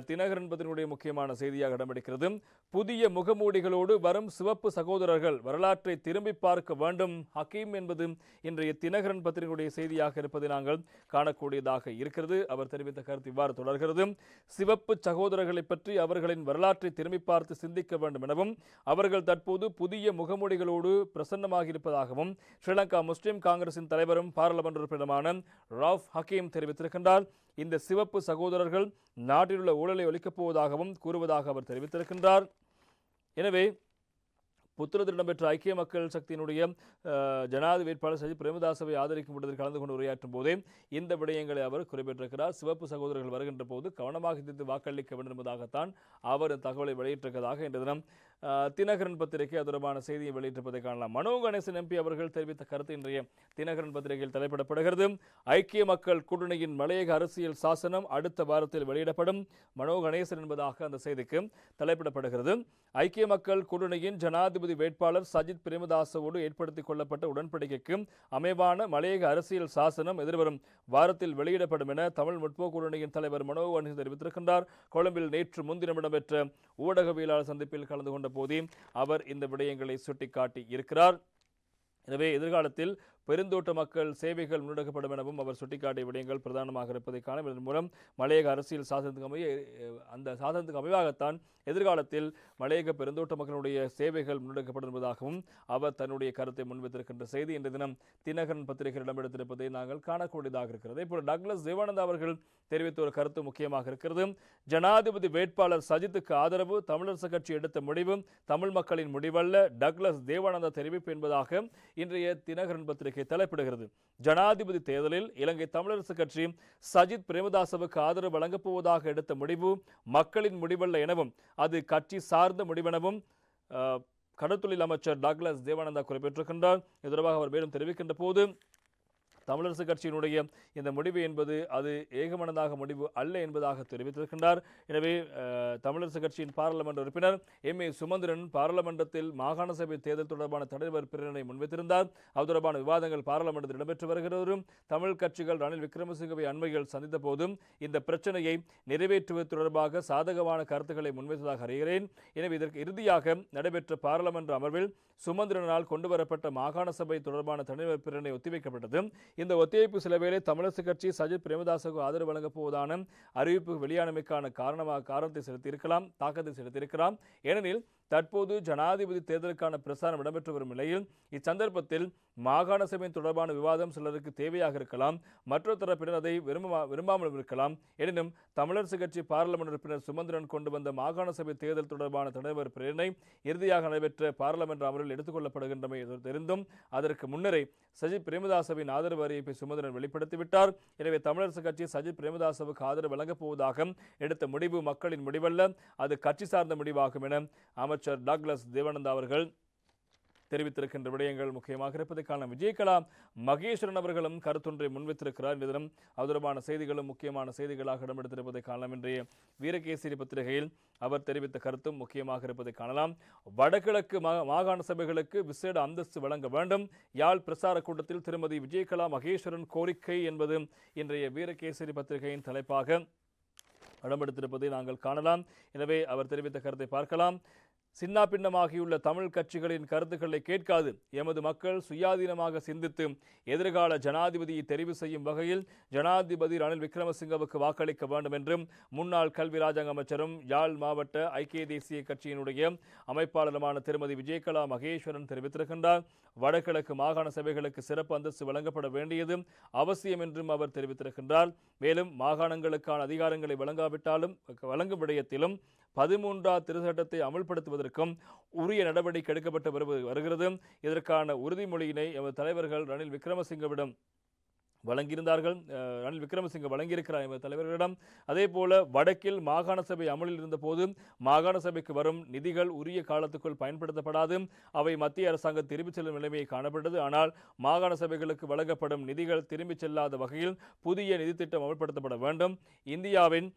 தினகரன் பத்திரிகையுடைய முக்கியமான செய்தியாக இடம்பெடுக்கிறது. புதிய முகமூடிகளோடு வரும் சிவப்பு சகோதரர்கள் வரலாற்றை திரும்பி பார்க்க வேண்டும். ஹக்கீம் என்பது இன்றைய தினகரன் பத்திரிகையுடைய செய்தியாக இருப்பதை நாங்கள் காணக்கூடியதாக இருக்கிறது. அவர் தெரிவித்த கருத்து இவ்வாறு தொடர்கிறது. சிவப்பு சகோதரர்களை பற்றி அவர்களின் வரலாற்றை திரும்பி பார்த்து சிந்திக்க வேண்டும் எனவும் அவர்கள் தற்போது புதிய முகமூடிகளோடு பிரசன்ன இருப்பதாகவும் ஸ்ரீலங்கா முஸ்லிம் காங்கிரசின் தலைவரும் பாராளுமன்ற உறுப்பினருமான ரவுஃப் ஹக்கீம் தெரிவித்திருக்கின்றார். இந்த சிவப்பு சகோதரர்கள் நாட்டிலுள்ள ஊழலை ஒழிக்கப் போவதாகவும் கூறுவதாக அவர் தெரிவித்திருக்கின்றார். எனவே புத்திரத்தில் இடம்பெற்ற ஐக்கிய மக்கள் சக்தியினுடைய ஜனாதிபதி வேட்பாளர் சஜித் பிரேமதாசவை ஆதரிக்கும் விடத்தில் கலந்து கொண்டு உரையாற்றும் போதே இந்த விடயங்களை அவர் குறிப்பிட்டிருக்கிறார். சிவப்பு சகோதரர்கள் வருகின்ற போது கவனமாக சிந்தித்து வாக்களிக்க வேண்டும் என்பதாகத்தான் அவர் தகவலை வெளியிட்டிருக்கிறதாக இன்று தினம் தினகரன் பத்திரிகை தொடர்பான செய்தியை வெளியிட்டிருப்பதை காணலாம். மனோ கணேசன் எம்பி அவர்கள் தெரிவித்த கருத்து இன்றைய தினகரன் பத்திரிகையில் தலைப்பிடப்படுகிறது. ஐக்கிய மக்கள் கூட்டணியின் மலையக அரசியல் சாசனம் அடுத்த வாரத்தில் வெளியிடப்படும். மனோ கணேசன் என்பதாக அந்த செய்திக்கு தலைப்பிடப்படுகிறது. ஐக்கிய மக்கள் கூட்டணியின் ஜனாதிபதி வேட்பாளர் சஜித் பிரேமதாசவோடு ஏற்படுத்திக் கொள்ளப்பட்ட உடன்படிக்கைக்கு அமைவான மலையக அரசியல் சாசனம் எதிர்வரும் வாரத்தில் வெளியிடப்படும் என தமிழ் முற்போக்கு கூட்டணியின் தலைவர் மனோ கணேசன் தெரிவித்திருக்கின்றார். கொழும்பில் நேற்று முன்தினம் இடம்பெற்ற ஊடகவியலாளர் சந்திப்பில் கலந்து கொண்ட போதே அவர் இந்த விடயங்களை சுட்டிக்காட்டி இருக்கிறார். எனவே எதிர்காலத்தில் பெருந்தோட்ட மக்கள் சேவைகள் முன்னெடுக்கப்படும் எனவும் அவர் சுட்டிக்காட்டிய விடயங்கள் பிரதானமாக இருப்பதை காண இதன் மூலம் மலையக அரசியல் சாசனத்துக்கு அந்த சாசனத்துக்கு அமைவாகத்தான் எதிர்காலத்தில் மலையக பெருந்தோட்ட மக்களுடைய சேவைகள் முன்னெடுக்கப்படும் என்பதாகவும் அவர் தன்னுடைய கருத்தை முன்வைத்திருக்கின்ற செய்தி இன்று தினம் தினகரன் பத்திரிகையில் இடம்பெடுத்திருப்பதை நாங்கள் காணக்கூடியதாக இருக்கிறது. இப்போ டக்ளஸ் தேவானந்தா அவர்கள் தெரிவித்த ஒரு கருத்து முக்கியமாக இருக்கிறது. ஜனாதிபதி வேட்பாளர் சஜித்துக்கு ஆதரவு தமிழரசு கட்சி எடுத்த முடிவு தமிழ் மக்களின் முடிவல்ல, டக்ளஸ் தேவானந்தா தெரிவிப்பு என்பதாக இன்றைய தினகரன் பத்திரிகை தலைப்பிடுகிறது. ஜனாதிபதி தேர்தலில் இலங்கை தமிழரசு கட்சி சஜித் பிரேமதாசவுக்கு ஆதரவு வழங்கப் போவதாக எடுத்த முடிவு மக்களின் முடிவல்ல எனவும் அது கட்சி சார்ந்த முடிவெனவும் கடற்தொழில் அமைச்சர் டக்ளஸ் தேவானந்தா குறிப்பிட்டிருக்கின்றார். இது தொடர்பாக அவர் மேலும் தெரிவிக்கின்ற போது தமிழரசு கட்சியினுடைய இந்த முடிவு என்பது அது ஏகமனதாக முடிவு அல்ல என்பதாக தெரிவித்திருக்கின்றார். எனவே தமிழரசு கட்சியின் பாராளுமன்ற உறுப்பினர் எம் ஏ சுமந்திரன் பாராளுமன்றத்தில் மாகாண சபை தேர்தல் தொடர்பான தடைவர் பிரேரணை முன்வைத்திருந்தார். அது தொடர்பான விவாதங்கள் பாராளுமன்றத்தில் இடம்பெற்று வருகிறவரும் தமிழ் கட்சிகள் ரணில் விக்ரமசிங்கவை அண்மையில் சந்தித்த போதும் இந்த பிரச்சனையை நிறைவேற்றுவது தொடர்பாக சாதகமான கருத்துக்களை முன்வைத்ததாக அறிகிறேன். எனவே இதற்கு இறுதியாக நடைபெற்ற பாராளுமன்ற அமர்வில் சுமந்திரனால் கொண்டுவரப்பட்ட மாகாண சபை தொடர்பான தடைவர் பிரேரணை ஒத்திவைக்கப்பட்டது. இந்த ஒத்திவைப்பு சில வேளை தமிழரசு கட்சி சஜித் பிரேமதாசவுக்கு ஆதரவு வழங்கப் போவதான அறிவிப்பு வெளியானமைக்கான காரணத்தை செலுத்தியிருக்கலாம், தாக்கத்தை செலுத்தியிருக்கலாம். ஏனெனில் தற்போது ஜனாதிபதி தேர்தலுக்கான பிரசாரம் இடம்பெற்று வரும் நிலையில் இச்சந்தர்ப்பத்தில் மாகாண சபை தொடர்பான விவாதம் சிலருக்கு தேவையாக இருக்கலாம், மற்றொரு தரப்பினர் அதை விரும்பாமல் இருக்கலாம். எனினும் தமிழரசு கட்சி பாராளுமன்ற உறுப்பினர் சுமந்திரன் கொண்டு வந்த மாகாண சபை தேர்தல் தொடர்பான தலைவர் பிரேரணை இறுதியாக நடைபெற்ற பாராளுமன்ற அமர்வில் எடுத்துக் கொள்ளப்படுகின்றமை தெரிந்தும் அதற்கு முன்னரே சஜித் பிரேமதாசவின் ஆதரவு அறிவிப்பை சுமந்திரன் வெளிப்படுத்திவிட்டார். எனவே தமிழரசு கட்சி சஜித் பிரேமதாசவுக்கு ஆதரவு வழங்கப் போவதாக எடுத்த முடிவு மக்களின் முடிவல்ல, அது கட்சி சார்ந்த முடிவாகும் என அமைச்சர் டக்ளஸ் தேவானந்தா அவர்கள் தெரிவித்திருக்கின்ற விடயங்கள் முக்கியமாக இருப்பதற்கான விஜயகலா மகேஸ்வரன் அவர்களும் கருத்தொன்றை முன்வைத்திருக்கிறார். இந்த தினம் அது தொடர்பான செய்திகளும் முக்கியமான செய்திகளாக இடம்பெடுத்திருப்பதை காணலாம். இன்றைய வீரகேசரி பத்திரிகையில் அவர் தெரிவித்த கருத்தும் முக்கியமாக இருப்பதை காணலாம். வடகிழக்கு மாகாண சபைகளுக்கு விசேட அந்தஸ்து வழங்க வேண்டும், யாழ் பிரசார கூட்டத்தில் திருமதி விஜயகலா மகேஸ்வரன் கோரிக்கை என்பது இன்றைய வீரகேசரி பத்திரிகையின் தலைப்பாக இடம்பெடுத்திருப்பதை நாங்கள் காணலாம். எனவே அவர் தெரிவித்த கருத்தை பார்க்கலாம். சின்னா பின்னமாகியுள்ள தமிழ் கட்சிகளின் கருத்துக்களை கேட்காது எமது மக்கள் சுயாதீனமாக சிந்தித்து எதிர்கால ஜனாதிபதியை தெரிவு செய்யும் வகையில் ஜனாதிபதி ரணில் விக்ரமசிங்கவுக்கு வாக்களிக்க வேண்டும் என்றும் முன்னாள் கல்வி ராஜாங்க அமைச்சரும் யாழ் மாவட்ட ஐக்கிய தேசிய கட்சியினுடைய அமைப்பாளருமான திருமதி விஜயகலா மகேஸ்வரன் தெரிவித்திருக்கின்றார். வடகிழக்கு மாகாண சபைகளுக்கு சிறப்பு அந்தஸ்து வழங்கப்பட வேண்டியது அவசியம் என்றும் அவர் தெரிவித்திருக்கின்றார். மேலும் மாகாணங்களுக்கான அதிகாரங்களை வழங்காவிட்டாலும் வழங்கும் விடயத்திலும் 13ஆம் திருச்சட்டத்தை அமல்படுத்துவதற்கும் உரிய நடவடிக்கை எடுக்கப்பட்டு வருகிறது. இதற்கான உறுதிமொழியினை எமது தலைவர்கள் ரணில் விக்ரமசிங்கவிடம் வழங்கியிருந்தார்கள். ரணில் விக்ரமசிங்க வழங்கியிருக்கிறார் எமது தலைவர்களிடம். அதே போல வடக்கில் மாகாண சபை அமலில் இருந்த போது மாகாண சபைக்கு வரும் நிதிகள் உரிய காலத்துக்குள் பயன்படுத்தப்படாது, அவை மத்திய அரசாங்கம் திரும்பிச் செல்லும் நிலைமையை காணப்பட்டது. ஆனால் மாகாண சபைகளுக்கு வழங்கப்படும் நிதிகள் திரும்பிச் செல்லாத வகையில் புதிய நிதித்திட்டம் அமல்படுத்தப்பட வேண்டும். இந்தியாவின்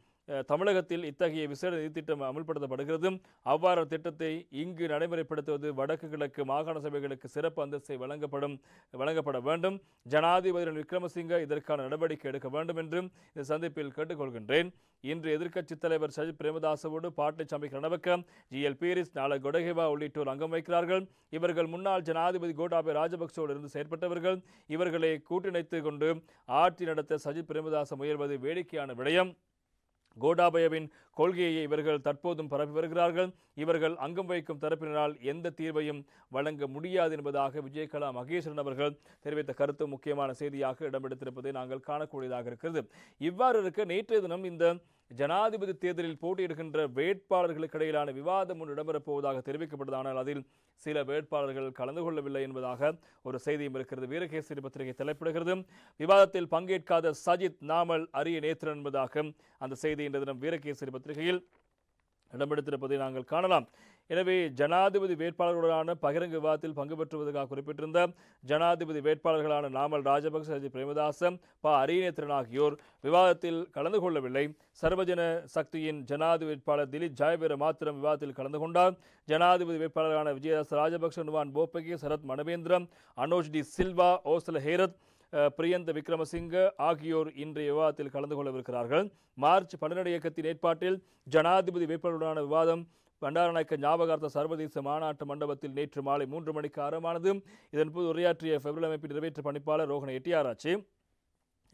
தமிழகத்தில் இத்தகைய விசேட நிதித்திட்டம் அமல்படுத்தப்படுகிறது. அவ்வாறு திட்டத்தை இங்கு நடைமுறைப்படுத்துவது வடக்கு கிழக்கு மாகாண சபைகளுக்கு சிறப்பு அந்தஸ்தை வழங்கப்பட வேண்டும். ஜனாதிபதி விக்ரமசிங்க இதற்கான நடவடிக்கை எடுக்க வேண்டும் என்றும் இந்த சந்திப்பில் கேட்டுக்கொள்கின்றேன். இன்று எதிர்க்கட்சித் தலைவர் சஜித் பிரேமதாசவோடு பாட்டை சபை கணவக்க ஜிஎல் பீரிஸ், நாள கொடகேவா உள்ளிட்டோர் அங்கம் வைக்கிறார்கள். இவர்கள் முன்னாள் ஜனாதிபதி கோட்டாபய ராஜபக்சோடு இருந்து செயற்பட்டவர்கள். இவர்களை கூட்டிணைத்து கொண்டு ஆட்சி நடத்த சஜித் பிரேமதாச முயல்வது வேடிக்கையான விடயம். கோட்டாபயவின் கொள்கையை இவர்கள் தற்போதும் பரப்பி வருகிறார்கள். இவர்கள் அங்கம் வைக்கும் தரப்பினரால் எந்த தீர்வையும் வழங்க முடியாது என்பதாக விஜயகலா மகேஸ்வரன் அவர்கள் தெரிவித்த கருத்து முக்கியமான செய்தியாக இடம்பெடுத்திருப்பதை நாங்கள் காணக்கூடியதாக இருக்கிறது. இவ்வாறு இருக்க நேற்றைய தினம் இந்த ஜனாதிபதி தேர்தலில் போட்டியிடுகின்ற வேட்பாளர்களுக்கு இடையிலான விவாதம் ஒன்று இடம்பெறப் போவதாக தெரிவிக்கப்பட்டது. ஆனால் அதில் சில வேட்பாளர்கள் கலந்து கொள்ளவில்லை என்பதாக ஒரு செய்தியும் இருக்கிறது. வீரகேசரி பத்திரிகை தலைப்பிடுகிறது. விவாதத்தில் பங்கேற்காத சஜித் நாமல் அரிய நேத்திரன் என்பதாக அந்த செய்தி இன்று தினம் வீரகேசரி பத்திரிகையில் இடம்பெடுத்திருப்பதை நாங்கள் காணலாம். எனவே ஜனாதிபதி வேட்பாளர்களுடனான பகிரங்க விவாதத்தில் பங்கு பெற்றுவதற்காக குறிப்பிட்டிருந்த ஜனாதிபதி வேட்பாளர்களான நாமல் ராஜபக்ச, சஜித் பிரேமதாச, அரியநேத்திரன் ஆகியோர் விவாதத்தில் கலந்து கொள்ளவில்லை. சர்வஜன சக்தியின் ஜனாதிபதி வேட்பாளர் திலீப் ஜெயவீர மாத்திரம் விவாதத்தில் கலந்து கொண்டார். ஜனாதிபதி வேட்பாளர்களான விஜயதாச ராஜபக்ச, நுவான் போப்பகே, சரத் மணவேந்திரம், அனோஜ் டி சில்வா, ஓசல ஹேரத், பிரியந்த விக்ரமசிங்க ஆகியோர் இன்றைய விவாதத்தில் கலந்து கொள்ளவிருக்கிறார்கள். மார்ச் 12 இயக்கத்தின் ஏற்பாட்டில் ஜனாதிபதி வேட்பாளருடனான விவாதம் பண்டாரநாயக்க ஞாபகார்த்த சர்வதேச மாநாட்டு மண்டபத்தில் நேற்று மாலை 3 மணிக்கு ஆரம்பமானது. இதன்போது உரையாற்றிய பெப்ரல் அமைப்பின் நிறைவேற்று பணிப்பாளர் ரோஹண எட்டியாராச்சி,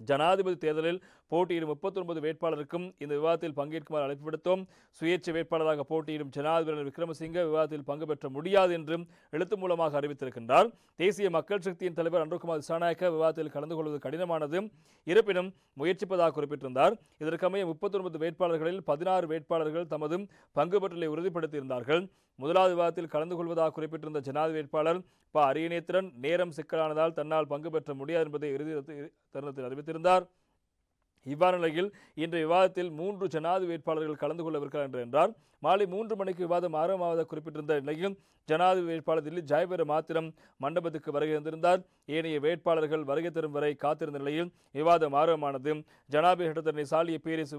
ஜனாதிபதி தேர்தலில் போட்டியிடும் 39 வேட்பாளருக்கும் இந்த விவாதத்தில் பங்கேற்குமாறு அழைப்பு விடுத்தோம். சுயேட்சை வேட்பாளராக போட்டியிடும் ஜனாதிபதி விக்ரமசிங்க விவாதத்தில் பங்கு பெற்ற முடியாது என்றும் எழுத்து மூலமாக அறிவித்திருக்கின்றார். தேசிய மக்கள் சக்தியின் தலைவர் அன்ருகுமார் திசாநாயக்க விவாதத்தில் கலந்து கொள்வது கடினமானது, இருப்பினும் முயற்சிப்பதாக குறிப்பிட்டிருந்தார். இதற்கமைய 39 வேட்பாளர்களில் 16 வேட்பாளர்கள் தமது பங்கு பற்றலை உறுதிப்படுத்தியிருந்தார்கள். முதலாவது விவாதத்தில் கலந்து கொள்வதாக குறிப்பிட்டிருந்த ஜனாதிபதி வேட்பாளர் அரியநேத்திரன் நேரம் சிக்கலானதால் தன்னால் பங்கு பெற்ற முடியாது என்பதை இறுதி தருணத்தில் அறிவித்திருந்தார். இவ்வாறு நிலையில் இன்றைய விவாதத்தில் 3 ஜனாதிபதி வேட்பாளர்கள் கலந்து கொள்ளவிருக்கிறார் என்றார். மாலை 3 மணிக்கு விவாதம் ஆரம்பமாக குறிப்பிட்டிருந்த நிலையில் ஜனாதிபதி வேட்பாளர் தில்லி ஜெயவீர மாத்திரம் மண்டபத்துக்கு வருகை தந்திருந்தார். ஏனைய வேட்பாளர்கள் வருகை தரும் வரை காத்திருந்த நிலையில் விவாதம் ஆரம்பமானது. ஜனாதிபதி சட்டத்தரணி சாலிய பீரிஸ்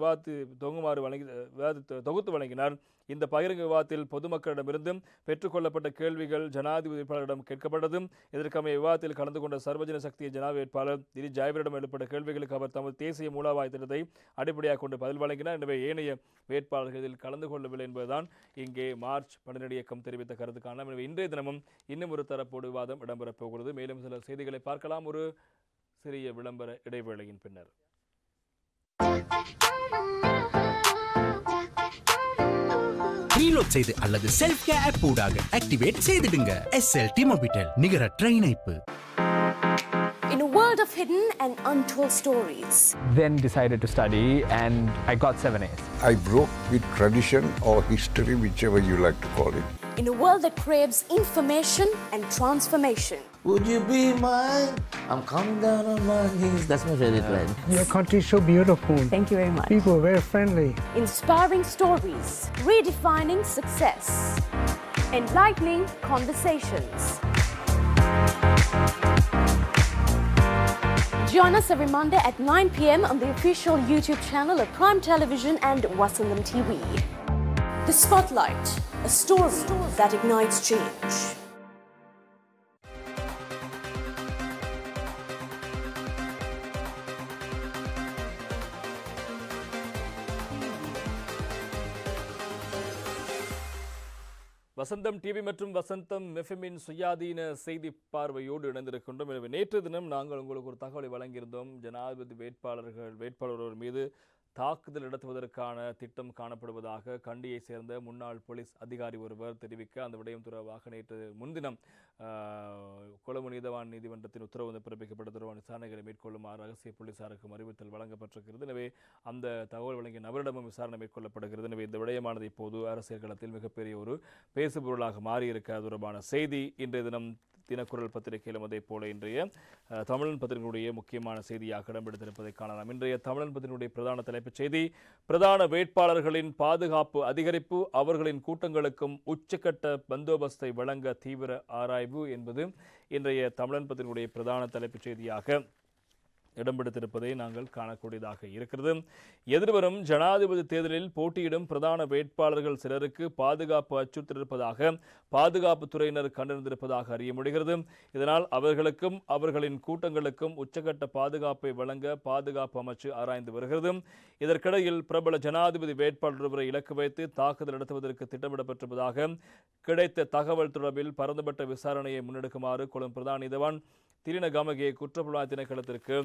தொகுத்து வழங்கினார். இந்த பகிரங்க விவாதத்தில் பொதுமக்களிடமிருந்து பெற்றுக்கொள்ளப்பட்ட கேள்விகள் ஜனாதிபதி வேட்பாளரிடம் கேட்கப்பட்டது. இதற்கமைய விவாதத்தில் கலந்து கொண்ட சர்வஜன சக்தி ஜனாதிபதி வேட்பாளர் தில்லி ஜெயவீரிடம் எழுப்பட்ட கேள்விகளுக்கு அவர் தமது தேசிய மூலவாய் திட்டத்தை அடிப்படையாக கொண்டு பதில் வழங்கினார். எனவே ஏனைய வேட்பாளர்கள் இதில் கலந்து கொள்ளவில்லை என்பதுதான் இங்கே மார்ச் 12 இயக்கம் தெரிவித்த கருத்துக்கான. எனவே இன்றைய தினமும் இன்னும் ஒரு தரப்போடு விவாதம் இடம்பெறப் போகிறது. மேலும் சில செய்திகளை பார்க்கலாம். ஒரு சிறிய விளம்பர இடைவேளையின் பின்னர். ரீலோட் செய்து அல்லது செல்ஃப் கேர் ஆப் ஊடாக ஆக்டிவேட் செய்திடுங்க. SLT Mobitel நிகரற்ற இணைப்பு. In a world of hidden and untold stories. Then decided to study and I got 7 A's. I broke with tradition or history, whichever you like to call it. In a world that craves information and transformation. Would you be mine? I'm coming down on my knees. That's my favorite line. Your country is so beautiful. Thank you very much. People are very friendly. Inspiring stories, redefining success, enlightening conversations. Join us every Monday at 9 p.m. on the official YouTube channel of Prime Television and Wasandam TV. The Spotlight, a story that ignites change. Vasantham TV மற்றும் வசந்தம் எஃப்எம்மின் சுயாதீன செய்தி பார்வையோடு இணைந்திருக்கின்றோம். எனவே நேற்று தினம் நாங்கள் உங்களுக்கு ஒரு தகவலை வழங்கியிருந்தோம். ஜனாதிபதி வேட்பாளர் மீது தாக்குதல் நடத்துவதற்கான திட்டம் காணப்படுவதாக கண்டியை சேர்ந்த முன்னாள் போலீஸ் அதிகாரி ஒருவர் தெரிவிக்க, அந்த விடயம் தொடர்பாக நேற்று முன்தினம் கொழும்பு நீதவான் நீதிமன்றத்தின் உத்தரவு பிறப்பிக்கப்பட்ட தொடர்பான விசாரணைகளை மேற்கொள்ளுமாறு ரகசிய போலீசாருக்கும் அறிவித்தல் வழங்கப்பட்டிருக்கிறது. எனவே அந்த தகவல் வழங்கிய நபரிடமும் விசாரணை மேற்கொள்ளப்படுகிறது. எனவே இந்த விடயமானது இப்போது அரசியல் களத்தில் மிகப்பெரிய ஒரு பேசுபொருளாக மாறியிருக்க தொடர்பான செய்தி இன்றைய தினம் தினக்குரல் பத்திரிகையிலும் அதே போல இன்றைய தமிழன் பத்திரிகையுடைய முக்கியமான செய்தியாக இடம்பெடுத்திருப்பதை காணலாம். இன்றைய தமிழன் பத்திரிகையுடைய பிரதான தலைப்புச் செய்தி, பிரதான வேட்பாளர்களின் பாதுகாப்பு அதிகரிப்பு, அவர்களின் கூட்டங்களுக்கும் உச்சக்கட்ட பந்தோபஸ்தை வழங்க தீவிர ஆராய்வு என்பது இன்றைய தமிழன் பத்திரிகையுடைய பிரதான தலைப்புச் செய்தியாக இடம்பெடுத்திருப்பதை நாங்கள் காணக்கூடியதாக இருக்கிறது. எதிர்வரும் ஜனாதிபதி தேர்தலில் போட்டியிடும் பிரதான வேட்பாளர்கள் சிலருக்கு பாதுகாப்பு அச்சுறுத்திருப்பதாக பாதுகாப்பு துறையினர் கண்டறிந்திருப்பதாக அறிய முடிகிறது. இதனால் அவர்களுக்கும் அவர்களின் கூட்டங்களுக்கும் உச்சகட்ட பாதுகாப்பை வழங்க பாதுகாப்பு அமைச்சு ஆராய்ந்து வருகிறது. இதற்கிடையில் பிரபல ஜனாதிபதி வேட்பாளர் ஒருவரை இலக்கு வைத்து தாக்குதல் நடத்துவதற்கு திட்டமிடப்பட்டிருப்பதாக கிடைத்த தகவல் தொடர்பில் பரந்துபட்ட விசாரணையை முன்னெடுக்குமாறு கொழும்பு பிரதான நீதவான் திரின கமகே குற்றப்புலனாய்வு திணைக்களத்திற்கு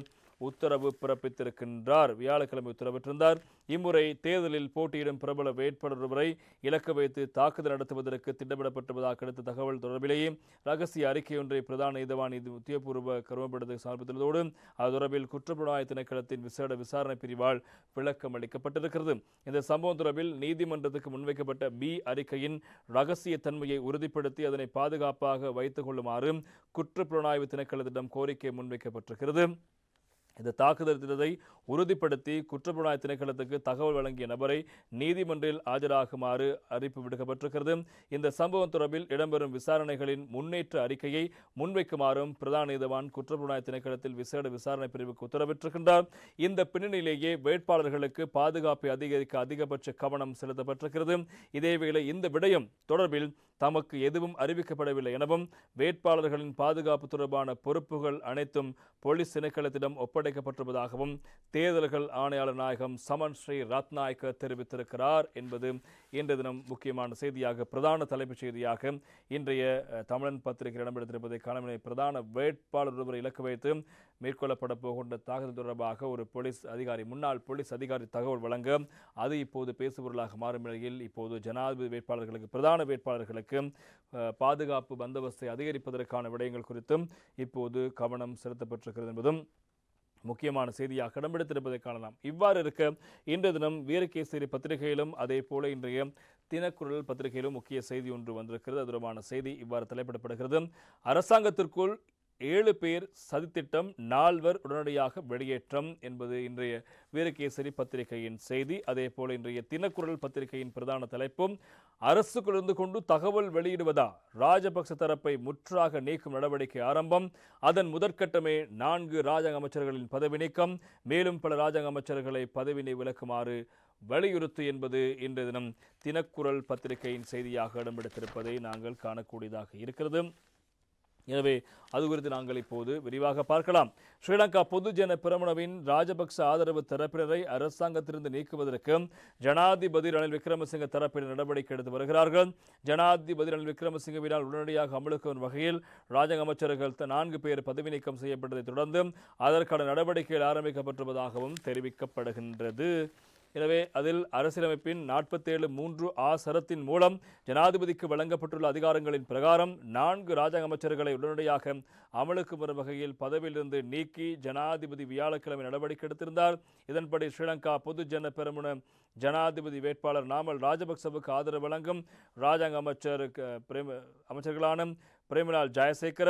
உத்தரவு பிறப்பித்திருக்கின்றார். வியாழக்கிழமை உத்தரவிட்டிருந்தார். இம்முறை தேர்தலில் போட்டியிடும் பிரபல வேட்பாளர் ஒருவரை இலக்கு வைத்து தாக்குதல் நடத்துவதற்கு திட்டமிடப்பட்டுள்ளதாக கிடைத்த தகவல் தொடர்பிலேயே ரகசிய அறிக்கை ஒன்றை பிரதான நீதவான் உத்தியோகபூர்வ கருமப்படுத்த சமர்ப்பித்துள்ளதோடு அது தொடர்பில் குற்றப்புலனாய்வு திணைக்களத்தின் விசேட விசாரணை பிரிவால் விளக்கம் அளிக்கப்பட்டிருக்கிறது. இந்த சம்பவம் தொடர்பில் நீதிமன்றத்துக்கு முன்வைக்கப்பட்ட பி அறிக்கையின் ரகசிய தன்மையை உறுதிப்படுத்தி அதனை பாதுகாப்பாக வைத்துக் கொள்ளுமாறு குற்றப்புலனாய்வு திணைக்களத்திடம் கோரிக்கை முன்வைக்கப்பட்டிருக்கிறது. இந்த தாக்குதல் திட்டத்தை உறுதிப்படுத்தி குற்றப்புலனாய்வு திணைக்களத்துக்கு தகவல் வழங்கிய நபரை நீதிமன்றில் ஆஜராகுமாறு அறிவிப்பு விடுக்கப்பட்டிருக்கிறது. இந்த சம்பவம் தொடர்பில் இடம்பெறும் விசாரணைகளின் முன்னேற்ற அறிக்கையை முன்வைக்குமாறும் பிரதான நீதவான் குற்றப்புலனாய்வு திணைக்களத்தில் விசேட விசாரணை பிரிவுக்கு உத்தரவிட்டிருக்கின்றார். இந்த பின்னணியிலேயே வேட்பாளர்களுக்கு பாதுகாப்பை அதிகரிக்க அதிகபட்ச கவனம் செலுத்தப்பட்டிருக்கிறது. இதேவேளை இந்த விடயம் தொடர்பில் தமக்கு எதுவும் அறிவிக்கப்படவில்லை எனவும் வேட்பாளர்களின் பாதுகாப்பு தொடர்பான பொறுப்புகள் அனைத்தும் போலீஸ் திணைக்களத்திடம் ஒப்படைக்கப்பட்டிருப்பதாகவும் தேர்தல்கள் ஆணையாளர் நாயகம் சமன் ஸ்ரீ ரத்நாயக்க தெரிவித்திருக்கிறார் என்பது இன்றைய தினம் முக்கியமான செய்தியாக பிரதான தலைப்புச் செய்தியாக இன்றைய தமிழன் பத்திரிகை இடம்பெடுத்திருப்பதை காணவில்லை. பிரதான வேட்பாளர் ஒருவரை இலக்கு வைத்து மேற்கொள்ளப்பட போகின்ற தாக்குதல் தொடர்பாக ஒரு முன்னாள் போலீஸ் அதிகாரி தகவல் வழங்க அது இப்போது பேசுபொருளாக மாறும் நிலையில் இப்போது ஜனாதிபதி வேட்பாளர்களுக்கு பிரதான வேட்பாளர்களுக்கு பாதுகாப்பு பந்தோபஸ்தை அதிகரிப்பதற்கான விடயங்கள் குறித்தும் இப்போது கவனம் செலுத்தப்பட்டிருக்கிறது என்பதும் முக்கியமான செய்தியாக இடம்பெடுத்திருப்பதை காணலாம். இவ்வாறு இருக்க இன்றைய தினம் வீரகேசரி பத்திரிகையிலும் அதே போல இன்றைய தினக்குரல் பத்திரிகையிலும் முக்கிய செய்தி ஒன்று வந்திருக்கிறது. அது தொடர்பான செய்தி இவ்வாறு தலைப்பிடப்படுகிறது. அரசாங்கத்திற்குள் 7 பேர் சதித்திட்டம், 4 உடனடியாக வெளியேற்றம் என்பது இன்றைய வீரகேசரி பத்திரிகையின் செய்தி. அதே போல இன்றைய தினக்குரல் பத்திரிகையின் பிரதான தலைப்பும் அரசுக்குள்ளிருந்து கொண்டு தகவல் வெளியிடுவதா, ராஜபக்ச தரப்பை முற்றாக நீக்கும் நடவடிக்கை ஆரம்பம், அதன் முதற்கட்டமே 4 ராஜாங்க அமைச்சர்களின் பதவி நீக்கம், மேலும் பல ராஜாங்க அமைச்சர்களை பதவியை விலக்குமாறு வலியுறுத்து என்பது இன்றைய தினம் தினக்குரல் பத்திரிகையின் செய்தியாக இடம்பெடுத்திருப்பதை நாங்கள் காணக்கூடியதாக இருக்கிறது. எனவே அது குறித்து நாங்கள் இப்போது விரிவாக பார்க்கலாம். ஸ்ரீலங்கா பொதுஜன பெரமுனவின் ராஜபக்ச ஆதரவு தரப்பினரை அரசாங்கத்திலிருந்து நீக்குவதற்கு ஜனாதிபதி ரணில் விக்ரமசிங்க தரப்பினர் நடவடிக்கை எடுத்து வருகிறார்கள். ஜனாதிபதி ரணில் விக்ரமசிங்கவினால் உடனடியாக அமலுக்கு வரும் வகையில் ராஜாங்க அமைச்சர்கள் 4 பேர் பதவி நீக்கம் செய்யப்பட்டதை தொடர்ந்து அதற்கான நடவடிக்கைகள் ஆரம்பிக்கப்பட்டுள்ளதாகவும் தெரிவிக்கப்படுகின்றது. எனவே அதில் அரசியலமைப்பின் 47(3)A சரத்தின் மூலம் ஜனாதிபதிக்கு வழங்கப்பட்டுள்ள அதிகாரங்களின் பிரகாரம் 4 ராஜாங்க அமைச்சர்களை உடனடியாக அமலுக்கு வரும் வகையில் பதவியிலிருந்து நீக்கி ஜனாதிபதி வியாழக்கிழமை நடவடிக்கை எடுத்திருந்தார். இதன்படி ஸ்ரீலங்கா பொதுஜன பெரமுன ஜனாதிபதி வேட்பாளர் நாமல் ராஜபக்சவுக்கு ஆதரவு வழங்கும் ராஜாங்க அமைச்சர்களான பிரேமலால் ஜெயசேகர,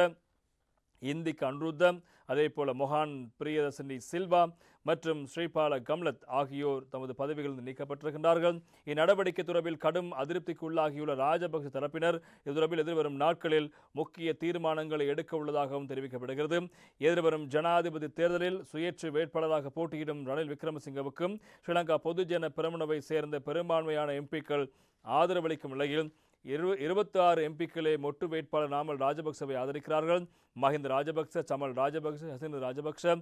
இந்திக் அனுருத்த, அதே போல மொஹான் பிரியதர்சினி சில்வா மற்றும் ஸ்ரீபால கம்லத் ஆகியோர் தமது பதவிகளில் நீக்கப்பட்டிருக்கின்றார்கள். இந்நடவடிக்கை தொடர்பில் கடும் அதிருப்திக்கு உள்ளாகியுள்ள ராஜபக்ச தரப்பினர் இது தொடர்பில் எதிர்வரும் நாட்களில் முக்கிய தீர்மானங்களை எடுக்க உள்ளதாகவும் தெரிவிக்கப்படுகிறது. எதிர்வரும் ஜனாதிபதி தேர்தலில் சுயேட்சை வேட்பாளராக போட்டியிடும் ரணில் விக்ரமசிங்கவுக்கும் ஸ்ரீலங்கா பொதுஜன பெரமுனவை சேர்ந்த பெரும்பான்மையான எம்பிக்கள் ஆதரவளிக்கும் நிலையில் 26 எம்பிக்களே மொட்டு வேட்பாளர் நாமல் ராஜபக்சவை ஆதரிக்கிறார்கள். Mahinda Rajapaksa, Chamal Rajapaksa, Hasintha Rajapaksa,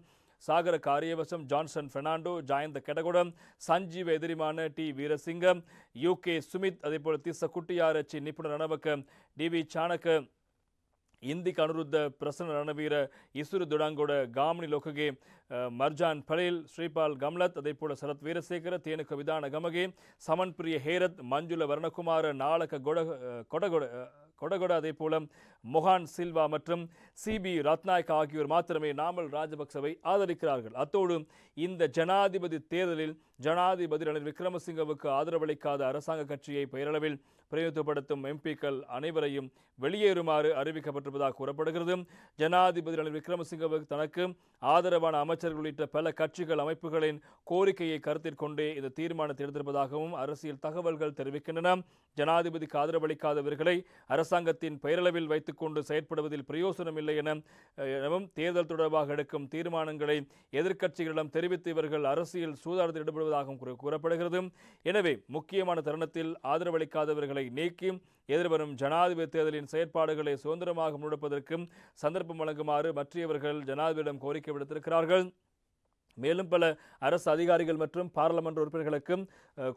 Sagara Kariyawasam, Johnson Fernando, Jayantha Ketagoda, Sanjeeva Edirimanna D Weerasinghe, UK Sumith, அதேபோல திஸ்ஸ குட்டியாரச்சி, நிபுணர் ரணவக்க, DV சாணக்க, இந்திக் அனுருத்த, பிரசன்ன ரணவீர, இசுரு துடாங்கோட, காமினி லோககே, மர்ஜான் பலேல், ஸ்ரீபால் கம்லத், அதே போல சரத் வீரசேகர, தேனுக்க விதான கமகே, சமன் பிரிய ஹேரத், மஞ்சுள வர்ணகுமார, நாளக கொடகொட, அதே போல மொஹான் சில்வா மற்றும் CB ரத்நாயக் ஆகியோர் மாத்திரமே நாமல் ராஜபக்சவை ஆதரிக்கிறார்கள். அத்தோடு இந்த ஜனாதிபதி தேர்தலில் ஜனாதிபதி ரணில் விக்ரமசிங்கவுக்கு ஆதரவளிக்காத அரசாங்க கட்சியை பெயரளவில் பிரதிநிதித்துவப்படுத்தும் எம்பிக்கள் அனைவரையும் வெளியேறுமாறு அறிவிக்கப்பட்டிருப்பதாக கூறப்படுகிறது. ஜனாதிபதி ரணில் விக்ரமசிங்கவுக்கு தனக்கு ஆதரவான அமைச்சர்கள் உள்ளிட்ட பல கட்சிகள் அமைப்புகளின் கோரிக்கையை கருத்தில் கொண்டே இந்த தீர்மானத்தை எடுத்திருப்பதாகவும் அரசியல் தகவல்கள் தெரிவிக்கின்றன. ஜனாதிபதிக்கு ஆதரவளிக்காதவர்களை அரசாங்கத்தின் பெயரளவில் வைத்துக் கொண்டு செயற்படுவதில் பிரயோசனம் இல்லை எனவும் தேர்தல் தொடர்பாக எடுக்கும் தீர்மானங்களை எதிர்க்கட்சிகளிடம் தெரிவித்து இவர்கள் அரசியல் சூதாட்டத்தில் ஈடுபடுவதாகவும் கூறப்படுகிறது. எனவே முக்கியமான தருணத்தில் ஆதரவளிக்காதவர்களை நீக்கி எதிர்வரும் ஜனாதிபதி தேர்தலின் செயற்பாடுகளை சுதந்திரமாக முன்னெடுப்பதற்கு சந்தர்ப்பம் வழங்குமாறு மற்றவர்கள் ஜனாதிபதியிடம் கோரிக்கை விடுத்திருக்கிறார்கள். மேலும் பல அரசு அதிகாரிகள் மற்றும் பாராளுமன்ற உறுப்பினர்களுக்கும்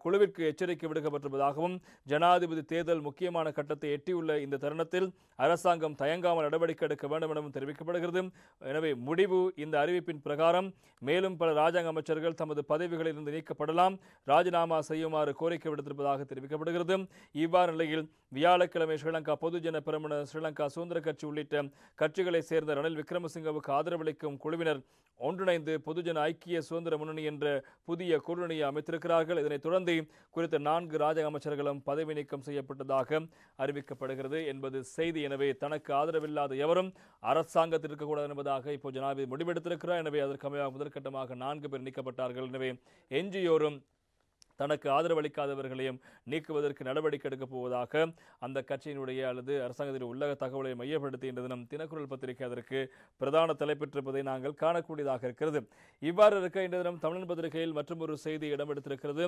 குழுவிற்கு எச்சரிக்கை விடுக்கப்பட்டிருப்பதாகவும் ஜனாதிபதி தேர்தல் முக்கியமான கட்டத்தை எட்டியுள்ள இந்த தருணத்தில் அரசாங்கம் தயங்காமல் நடவடிக்கை எடுக்க வேண்டும் எனவும் தெரிவிக்கப்படுகிறது. எனவே முடிவு இந்த அறிவிப்பின் பிரகாரம் மேலும் பல ராஜாங்க அமைச்சர்கள் தமது பதவிகளில் இருந்து நீக்கப்படலாம், ராஜினாமா செய்யுமாறு கோரிக்கை விடுத்திருப்பதாக தெரிவிக்கப்படுகிறது. இவ்வாறு நிலையில் வியாழக்கிழமை ஸ்ரீலங்கா பொதுஜன பெரமுன, ஸ்ரீலங்கா சுதந்திர கட்சி உள்ளிட்ட கட்சிகளைச் சேர்ந்த ரணில் விக்ரமசிங்கவுக்கு ஆதரவளிக்கும் குழுவினர் ஒன்றிணைந்து பொதுஜன ஐக்கிய சுதந்திர முன்னணி என்ற புதிய கூட்டணியை அமைத்திருக்கிறார்கள். இதனைத் தொடர்ந்து குறித்த 4 ராஜாங்க அமைச்சர்களும் பதவி நீக்கம் செய்யப்பட்டதாக அறிவிக்கப்படுகிறது என்பது செய்தி. எனவே தனக்கு ஆதரவில்லாத எவரும் அரசாங்கத்தில் இருக்கக்கூடாது என்பதாக இப்போ ஜனாதிபதி முடிவெடுத்திருக்கிறார். எனவே அதற்கு அமையாக முதற்கட்டமாக 4 பேர் நீக்கப்பட்டார்கள். எனவே எஞ்சியோரும் தனக்கு ஆதரவளிக்காதவர்களையும் நீக்குவதற்கு நடவடிக்கை எடுக்கப் போவதாக அந்த கட்சியினுடைய அல்லது அரசாங்கத்தின் உள்ளக தகவலை மையப்படுத்தி இன்று தினம் தினக்குரல் பத்திரிகை அதற்கு பிரதான தலைப்பெற்றிருப்பதை நாங்கள் காணக்கூடியதாக இருக்கிறது. இவ்வாறு இருக்க இன்று தினம் தமிழன் பத்திரிகையில் மற்றொரு செய்தி இடம்பெடுத்திருக்கிறது.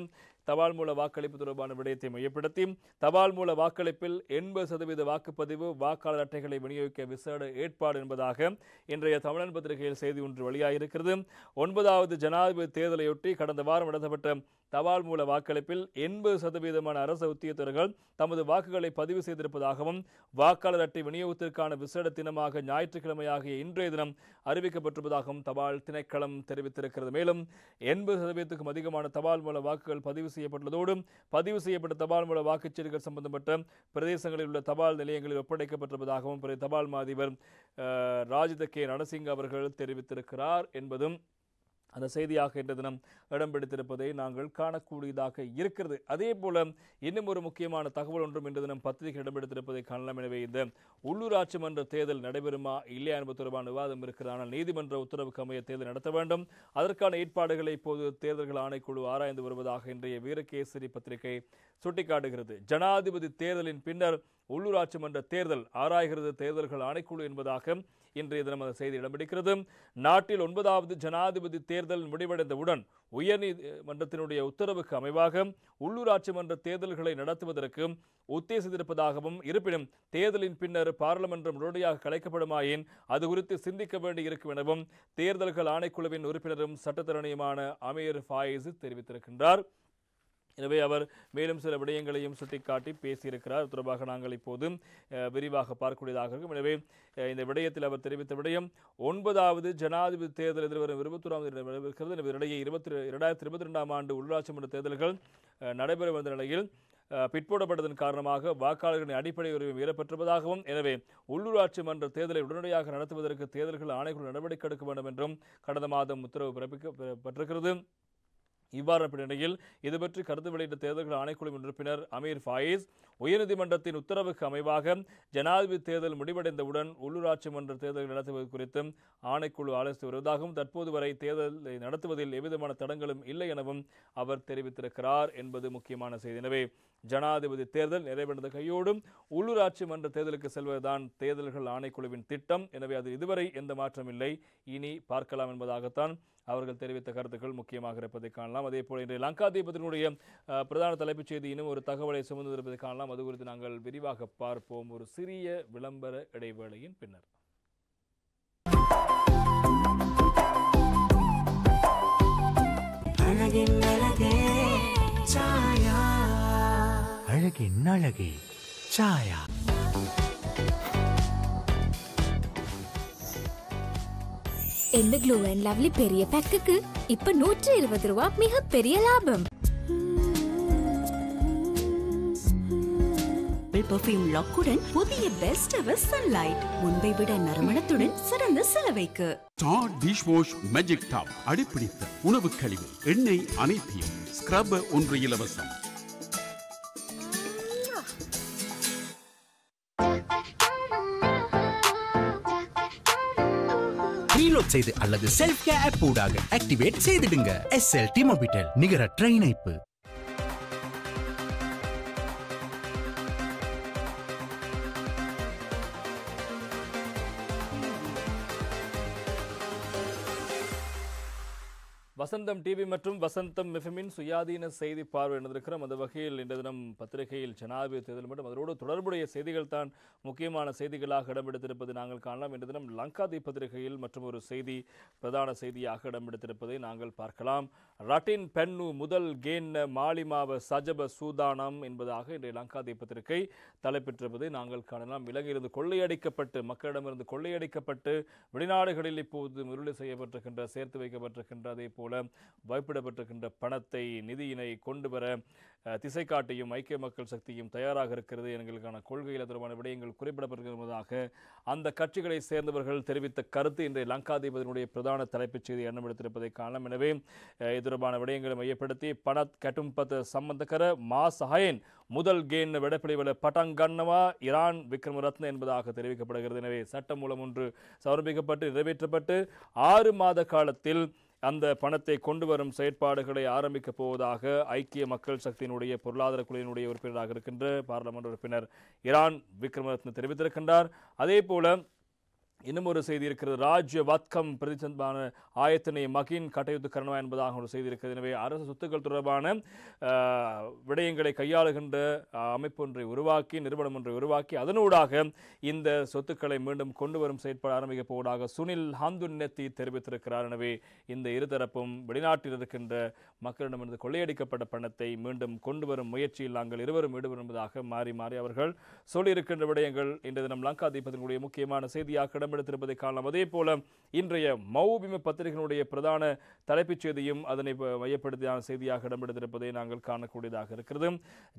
தபால் மூல வாக்களிப்பு தொடர்பான விடயத்தை மையப்படுத்தி தபால் மூல வாக்களிப்பில் 80% வாக்குப்பதிவு, வாக்காளர் அட்டைகளை விநியோகிக்க விசேட ஏற்பாடு என்பதாக இன்றைய தமிழன் பத்திரிகையில் செய்தி ஒன்று வெளியாகியிருக்கிறது. 9வது ஜனாதிபதி தேர்தலையொட்டி கடந்த வாரம் நடத்தப்பட்ட தபால் மூல வாக்களிப்பில் 80% அரசு உத்தியோகத்தர்கள் தமது வாக்குகளை பதிவு செய்திருப்பதாகவும் வாக்காளர் அட்டை விநியோகத்திற்கான விசேட தினமாக ஞாயிற்றுக்கிழமையாகிய இன்றைய தினம் அறிவிக்கப்பட்டிருப்பதாகவும் தபால் திணைக்களம் தெரிவித்திருக்கிறது. மேலும் 80%க்கும் அதிகமான தபால் மூல வாக்குகள் பதிவு செய்யப்பட்டுள்ளதோடு பதிவு செய்யப்பட்ட தபால் மூல வாக்குச்சீட்டுகள் சம்பந்தப்பட்ட பிரதேசங்களில் உள்ள தபால் நிலையங்களில் ஒப்படைக்கப்பட்டிருப்பதாகவும் தபால் மா அதிபர் ராஜித கே ரணசிங்க அவர்கள் தெரிவித்திருக்கிறார் என்பதும் அந்த செய்தியாக இன்று தினம் இடம் பிடித்திருப்பதை நாங்கள் காணக்கூடியதாக இருக்கிறது. அதே போல இன்னும் ஒரு முக்கியமான தகவல் ஒன்றும் இன்று தினம் பத்திரிகை இடம்பெடுத்திருப்பதை காணலாம். எனவே இந்த உள்ளூராட்சி மன்ற தேர்தல் நடைபெறுமா இல்லையா என்பது தொடர்பான விவாதம் இருக்கிறது. ஆனால் நீதிமன்ற உத்தரவுக்கு அமைய தேர்தல் நடத்த வேண்டும், அதற்கான ஏற்பாடுகளை இப்போது தேர்தல்கள் ஆணைக்குழு ஆராய்ந்து வருவதாக இன்றைய வீரகேசரி பத்திரிகை சுட்டிக்காட்டுகிறது. ஜனாதிபதி தேர்தலின் பின்னர் உள்ளூராட்சி மன்ற தேர்தல் ஆராய்கிறது தேர்தல்கள் ஆணைக்குழு என்பதாக இன்றைய தினம் அந்த செய்தி இடம்பிடிக்கிறது. நாட்டில் 9வது ஜனாதிபதி தேர்தல் முடிவடைந்தவுடன் உயர்நீதிமன்றத்தினுடைய உத்தரவுக்கு அமைவாக உள்ளூராட்சி மன்ற தேர்தல்களை நடத்துவதற்கு உத்தேசித்திருப்பதாகவும், இருப்பினும் தேர்தலின் பின்னர் பாராளுமன்றம் உடனடியாக கலைக்கப்படுமாயின் அது குறித்து சிந்திக்க வேண்டியிருக்கும் எனவும் தேர்தல்கள் ஆணைக்குழுவின் உறுப்பினரும் சட்டத்தரணியுமான அமீர் ஃபாயிஸ் தெரிவித்திருக்கின்றார். எனவே அவர் மேலும் சில விடயங்களையும் சுட்டிக்காட்டி பேசியிருக்கிறார். தொடர்பாக நாங்கள் இப்போது விரிவாக பார்க்கக்கூடியதாக இருக்கும். எனவே இந்த விடயத்தில் அவர் தெரிவித்த விடயம் 9வது ஜனாதிபதி தேர்தல் எதிர்வரும் 21ஆம் தேதி நடைபெறுகிறது. இதனிடையே 2022ஆம் ஆண்டு உள்ளாட்சி மன்ற தேர்தல்கள் நடைபெற வந்த நிலையில் பிற்போடப்பட்டதன் காரணமாக வாக்காளர்களின் அடிப்படை உரிமை மீறப்பட்டிருப்பதாகவும், எனவே உள்ளூராட்சி மன்ற தேர்தலை உடனடியாக நடத்துவதற்கு தேர்தல்கள் ஆணைக்குழு நடவடிக்கை எடுக்க வேண்டும் என்றும் கடந்த மாதம் உத்தரவு பிறப்பிக்கப்பட்டிருக்கிறது. இவ்வாறு நிலையில் இது பற்றி கருத்து வெளியிட்ட தேர்தல்கள் ஆணைக்குழு உறுப்பினர் அமீர் ஃபாயிஸ், உயர்நீதிமன்றத்தின் உத்தரவுக்கு அமைவாக ஜனாதிபதி தேர்தல் முடிவடைந்தவுடன் உள்ளூராட்சி மன்ற தேர்தல் நடத்துவது குறித்து ஆணைக்குழு ஆலோசித்து வருவதாகவும், தற்போது வரை தேர்தலை நடத்துவதில் எவ்விதமான தடங்களும் இல்லை எனவும் அவர் தெரிவித்திருக்கிறார் என்பது முக்கியமான செய்தி. எனவே ஜனாதிபதி தேர்தல் நிறைவடைந்த கையோடும் உள்ளூராட்சி மன்ற தேர்தலுக்கு செல்வதுதான் தேர்தல்கள் ஆணைக்குழுவின் திட்டம். எனவே அது இதுவரை எந்த மாற்றம் இல்லை, இனி பார்க்கலாம் என்பதாகத்தான் அவர்கள் தெரிவித்த கருத்துக்கள் முக்கியமாக இருப்பதை காணலாம். அதே போல இன்றைய லங்காதீபத்தினுடைய பிரதான தலைப்புச் செய்தி இன்னும் ஒரு தகவலை சுமந்திருப்பதை காணலாம். அது குறித்து நாங்கள் விரிவாக பார்ப்போம் ஒரு சிறிய விளம்பர இடைவேளையின் பின்னர். அழகின் அழகே சாயா. இந்த க்ளோ அண்ட் லவ்லி பெரிய பேக்குக்கு இப்ப 120 ரூபாய் மிக பெரிய லாபம். பெர்ஃப்யூம் லாக்குடன் புதிய பெஸ்ட் எவர் சன்லைட், முன்பை விட நறுமணத்துடன் சிறந்த செலவைக்கு. Star dish wash magic top, அடிப்பிடித்த உணவு கழிவு எண்ணெய் அனைத்தையும் ஸ்க்ரப் ஒன்று இலவசம். ரீலோட் செய்து அல்லது செல்ஃப் கேர் ஆப் ஊடாக ஆக்டிவேட் செய்திடுங்க. SLT மொபிட்டல் நிகரற்ற இணைப்பு. வசந்தம் டிவி மற்றும் வசந்தம் எஃப்எம்மின் சுயாதீன செய்தி பார்வை நடந்திருக்கிறோம். அந்த வகையில் இன்று தினம் பத்திரிகையில் ஜனாதிபதி தேர்தல் மற்றும் அதோடு தொடர்புடைய செய்திகள் தான் முக்கியமான செய்திகளாக இடம்பெடுத்திருப்பது நாங்கள் காணலாம். இன்று தினம் லங்காதீப் பத்திரிகையில் மற்றும் ஒரு செய்தி பிரதான செய்தியாக இடம்பெடுத்திருப்பதை நாங்கள் பார்க்கலாம். ரட்டின் பென்னு முதல் கேன்ன மாலிமாவ சஜப சூதானம் என்பதாக இன்றைய லங்காதீப் பத்திரிகை தலைப்பெற்றிருப்பதை நாங்கள் காணலாம். இலங்கையிலிருந்து கொள்ளையடிக்கப்பட்டு மக்களிடமிருந்து கொள்ளையடிக்கப்பட்டு வெளிநாடுகளில் இப்போது முருளி செய்யப்பட்டிருக்கின்ற சேர்த்து வைக்கப்பட்டிருக்கின்ற அதே போல பயப்படப்பட்டிருக்கின்ற பணத்தை நிதியினை கொண்டு வர திசை காட்டியும் ஐக்கிய மக்கள் சக்தியும் தயாராக இருக்கிறது. எங்களுக்கான கொள்கையில் தொடர்பான விடயங்கள் குறிப்பிடப்பட்டிருப்பதாக அந்த கட்சிகளை சேர்ந்தவர்கள் தெரிவித்த கருத்து இன்றைய லங்காதீபத்தினுடைய பிரதான தலைப்புச் செய்தி எண்ணமெடுத்திருப்பதை காணலாம். எனவே இது தொடர்பான விடயங்களை மையப்படுத்தி பணத் கட்டும்பத் சம்பந்தகர மா சஹயன் முதல் கேன் வெடப்பிடிவல பட்டங்கன்னவா இரான் விக்ரமரத்ன என்பதாக தெரிவிக்கப்படுகிறது. எனவே சட்டம் மூலம் ஒன்று சமர்ப்பிக்கப்பட்டு நிறைவேற்றப்பட்டு 6 மாத காலத்தில் அந்த பணத்தை கொண்டு வரும் செயற்பாடுகளை ஆரம்பிக்கப் போவதாக ஐக்கிய மக்கள் சக்தியினுடைய பொருளாதார குழுவினுடைய உறுப்பினராக இருக்கின்ற பாராளுமன்ற உறுப்பினர் இரான் விக்ரமரத்ன தெரிவித்திருக்கின்றார். அதே போல இன்னும் ஒரு செய்தி இருக்கிறது. ராஜ்ய வத்கம் பிரதிசந்தான ஆயத்தனை மகின் கட்டயுத்து கரணவா என்பதாக ஒரு செய்தி இருக்கிறது. எனவே அரசு சொத்துக்கள் தொடர்பான விடயங்களை கையாளுகின்ற அமைப்பு ஒன்றை உருவாக்கி நிறுவனம் ஒன்றை உருவாக்கி அதனூடாக இந்த சொத்துக்களை மீண்டும் கொண்டு வரும் செயற்பாடு ஆரம்பிக்க போவதாக சுனில் ஹந்துன்னெத்தி தெரிவித்திருக்கிறார். எனவே இந்த இருதரப்பும் வெளிநாட்டில் இருக்கின்ற மக்களிடமிருந்து கொள்ளையடிக்கப்பட்ட பணத்தை மீண்டும் கொண்டு வரும் முயற்சியில் நாங்கள் இருவரும் ஈடுபடும் என்பதாக மாறி மாறி அவர்கள் சொல்லியிருக்கின்ற விடயங்கள் இன்றைய தினம் லங்காதீபத்தினுடைய முக்கியமான செய்தியாக இடம்பெடுத்திருப்பதை காணலாம். அதே போல இன்றைய மௌபிம பத்திரிகையினுடைய பிரதான தலைப்புச் செய்தியும் அதனை மையப்படுத்தியான செய்தியாக இடம்பெடுத்திருப்பதை நாங்கள் காணக்கூடியதாக இருக்கிறது.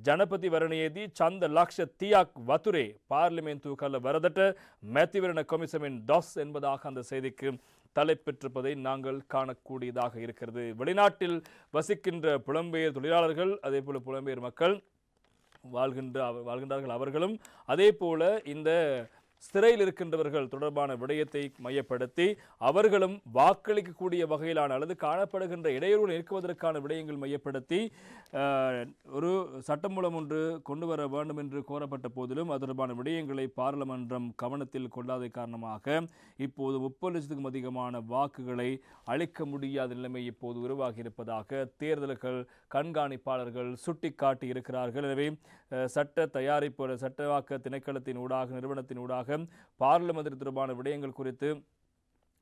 ஜனபதி வரணேதி சந்த லக்ஷ தியாக் வத்துரே பார்லிமெண்ட் தூக்கல்ல வரதட்ட மேத்திவரண கமிஷமின் டாஸ் என்பதாக அந்த செய்திக்கு தலைப்பெற்றிருப்பதை நாங்கள் காணக்கூடியதாக இருக்கிறது. வெளிநாட்டில் வசிக்கின்ற புலம்பெயர் தொழிலாளர்கள் அதே போல புலம்பெயர் மக்கள் வாழ்கின்றார்கள். அவர்களும் அதே போல இந்த சிறையில் இருக்கின்றவர்கள் தொடர்பான விடயத்தை மையப்படுத்தி அவர்களும் வாக்களிக்கக்கூடிய வகையிலான அல்லது காணப்படுகின்ற இடையூறுகள் நீக்குவதற்கான விடயங்கள் மையப்படுத்தி ஒரு சட்டமூலம் ஒன்று கொண்டு வர வேண்டும் என்று கோரப்பட்ட போதிலும் அது தொடர்பான விடயங்களை பாராளுமன்றம் கவனத்தில் கொள்ளாத காரணமாக இப்போது 30 லட்சத்துக்கும் அதிகமான வாக்குகளை அளிக்க முடியாத நிலைமை இப்போது உருவாகி இருப்பதாக தேர்தல்கள் கண்காணிப்பாளர்கள் சுட்டிக்காட்டி இருக்கிறார்கள். எனவே சட்ட தயாரிப்பு சட்டவாக்க திணைக்களத்தின் ஊடாக நிறுவனத்தின் ஊடாக பாராளுமன்ற தொடர்பான விடயங்கள் குறித்து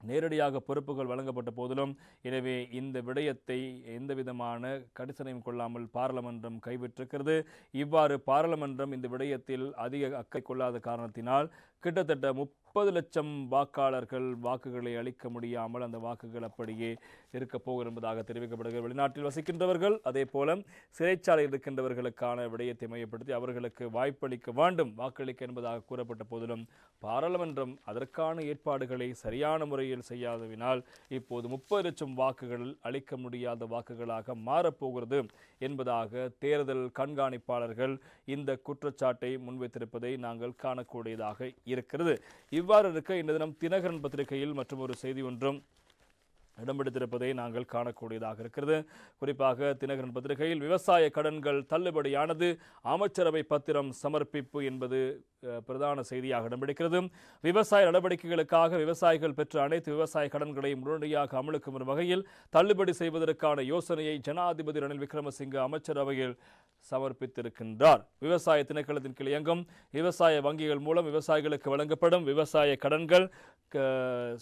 நேரடியாக பொறுப்புகள் வழங்கப்பட்ட போதிலும் எனவே இந்த விடயத்தை எந்தவிதமான கடிசனையும் கொள்ளாமல் பாராளுமன்றம் கைவிட்டிருக்கிறது. இவ்வாறு பாராளுமன்றம் இந்த விடயத்தில் அதிக அக்கறை கொள்ளாத காரணத்தினால் கிட்டத்தட்ட 30 லட்சம் வாக்காளர்கள் வாக்குகளை அளிக்க முடியாமல் அந்த வாக்குகள் அப்படியே இருக்கப் போகும் என்பதாக தெரிவிக்கப்படுகிறது. வெளிநாட்டில் வசிக்கின்றவர்கள் அதே போல சிறைச்சாலையில் இருக்கின்றவர்களுக்கான விடயத்தை மையப்படுத்தி அவர்களுக்கு வாய்ப்பளிக்க வேண்டும் வாக்களிக்க என்பதாக கூறப்பட்ட போதிலும் பாராளுமன்றம் அதற்கான ஏற்பாடுகளை சரியான முறையில் செய்யாதவினால் இப்போது 30 லட்சம் வாக்குகள் அளிக்க முடியாத வாக்குகளாக மாறப்போகிறது என்பதாக தேர்தல் கண்காணிப்பாளர்கள் இந்த குற்றச்சாட்டை முன்வைத்திருப்பதை நாங்கள் காணக்கூடியதாக இருக்கிறது. இவ்வாறு இருக்க இந்த தினம் தினகரன் பத்திரிகையில் மற்றும் ஒரு செய்தி ஒன்றும் இடம்பெடுத்திருப்பதை நாங்கள் காணக்கூடியதாக இருக்கிறது. குறிப்பாக தினகரன் பத்திரிகையில் விவசாய கடன்கள் தள்ளுபடியானது, அமைச்சரவை பத்திரம் சமர்ப்பிப்பு என்பது பிரதான செய்தியாக இடம்பெடுக்கிறது. விவசாய நடவடிக்கைகளுக்காக விவசாயிகள் பெற்ற அனைத்து விவசாய கடன்களையும் உடனடியாக அமலுக்கு வரும் வகையில் தள்ளுபடி செய்வதற்கான யோசனையை ஜனாதிபதி ரணில் விக்ரமசிங்கே அமைச்சரவையில் சமர்ப்பித்திருக்கின்றார். விவசாய திணைக்களத்தின் கீழ் இயங்கும் விவசாய வங்கிகள் மூலம் விவசாயிகளுக்கு வழங்கப்படும் விவசாய கடன்கள்,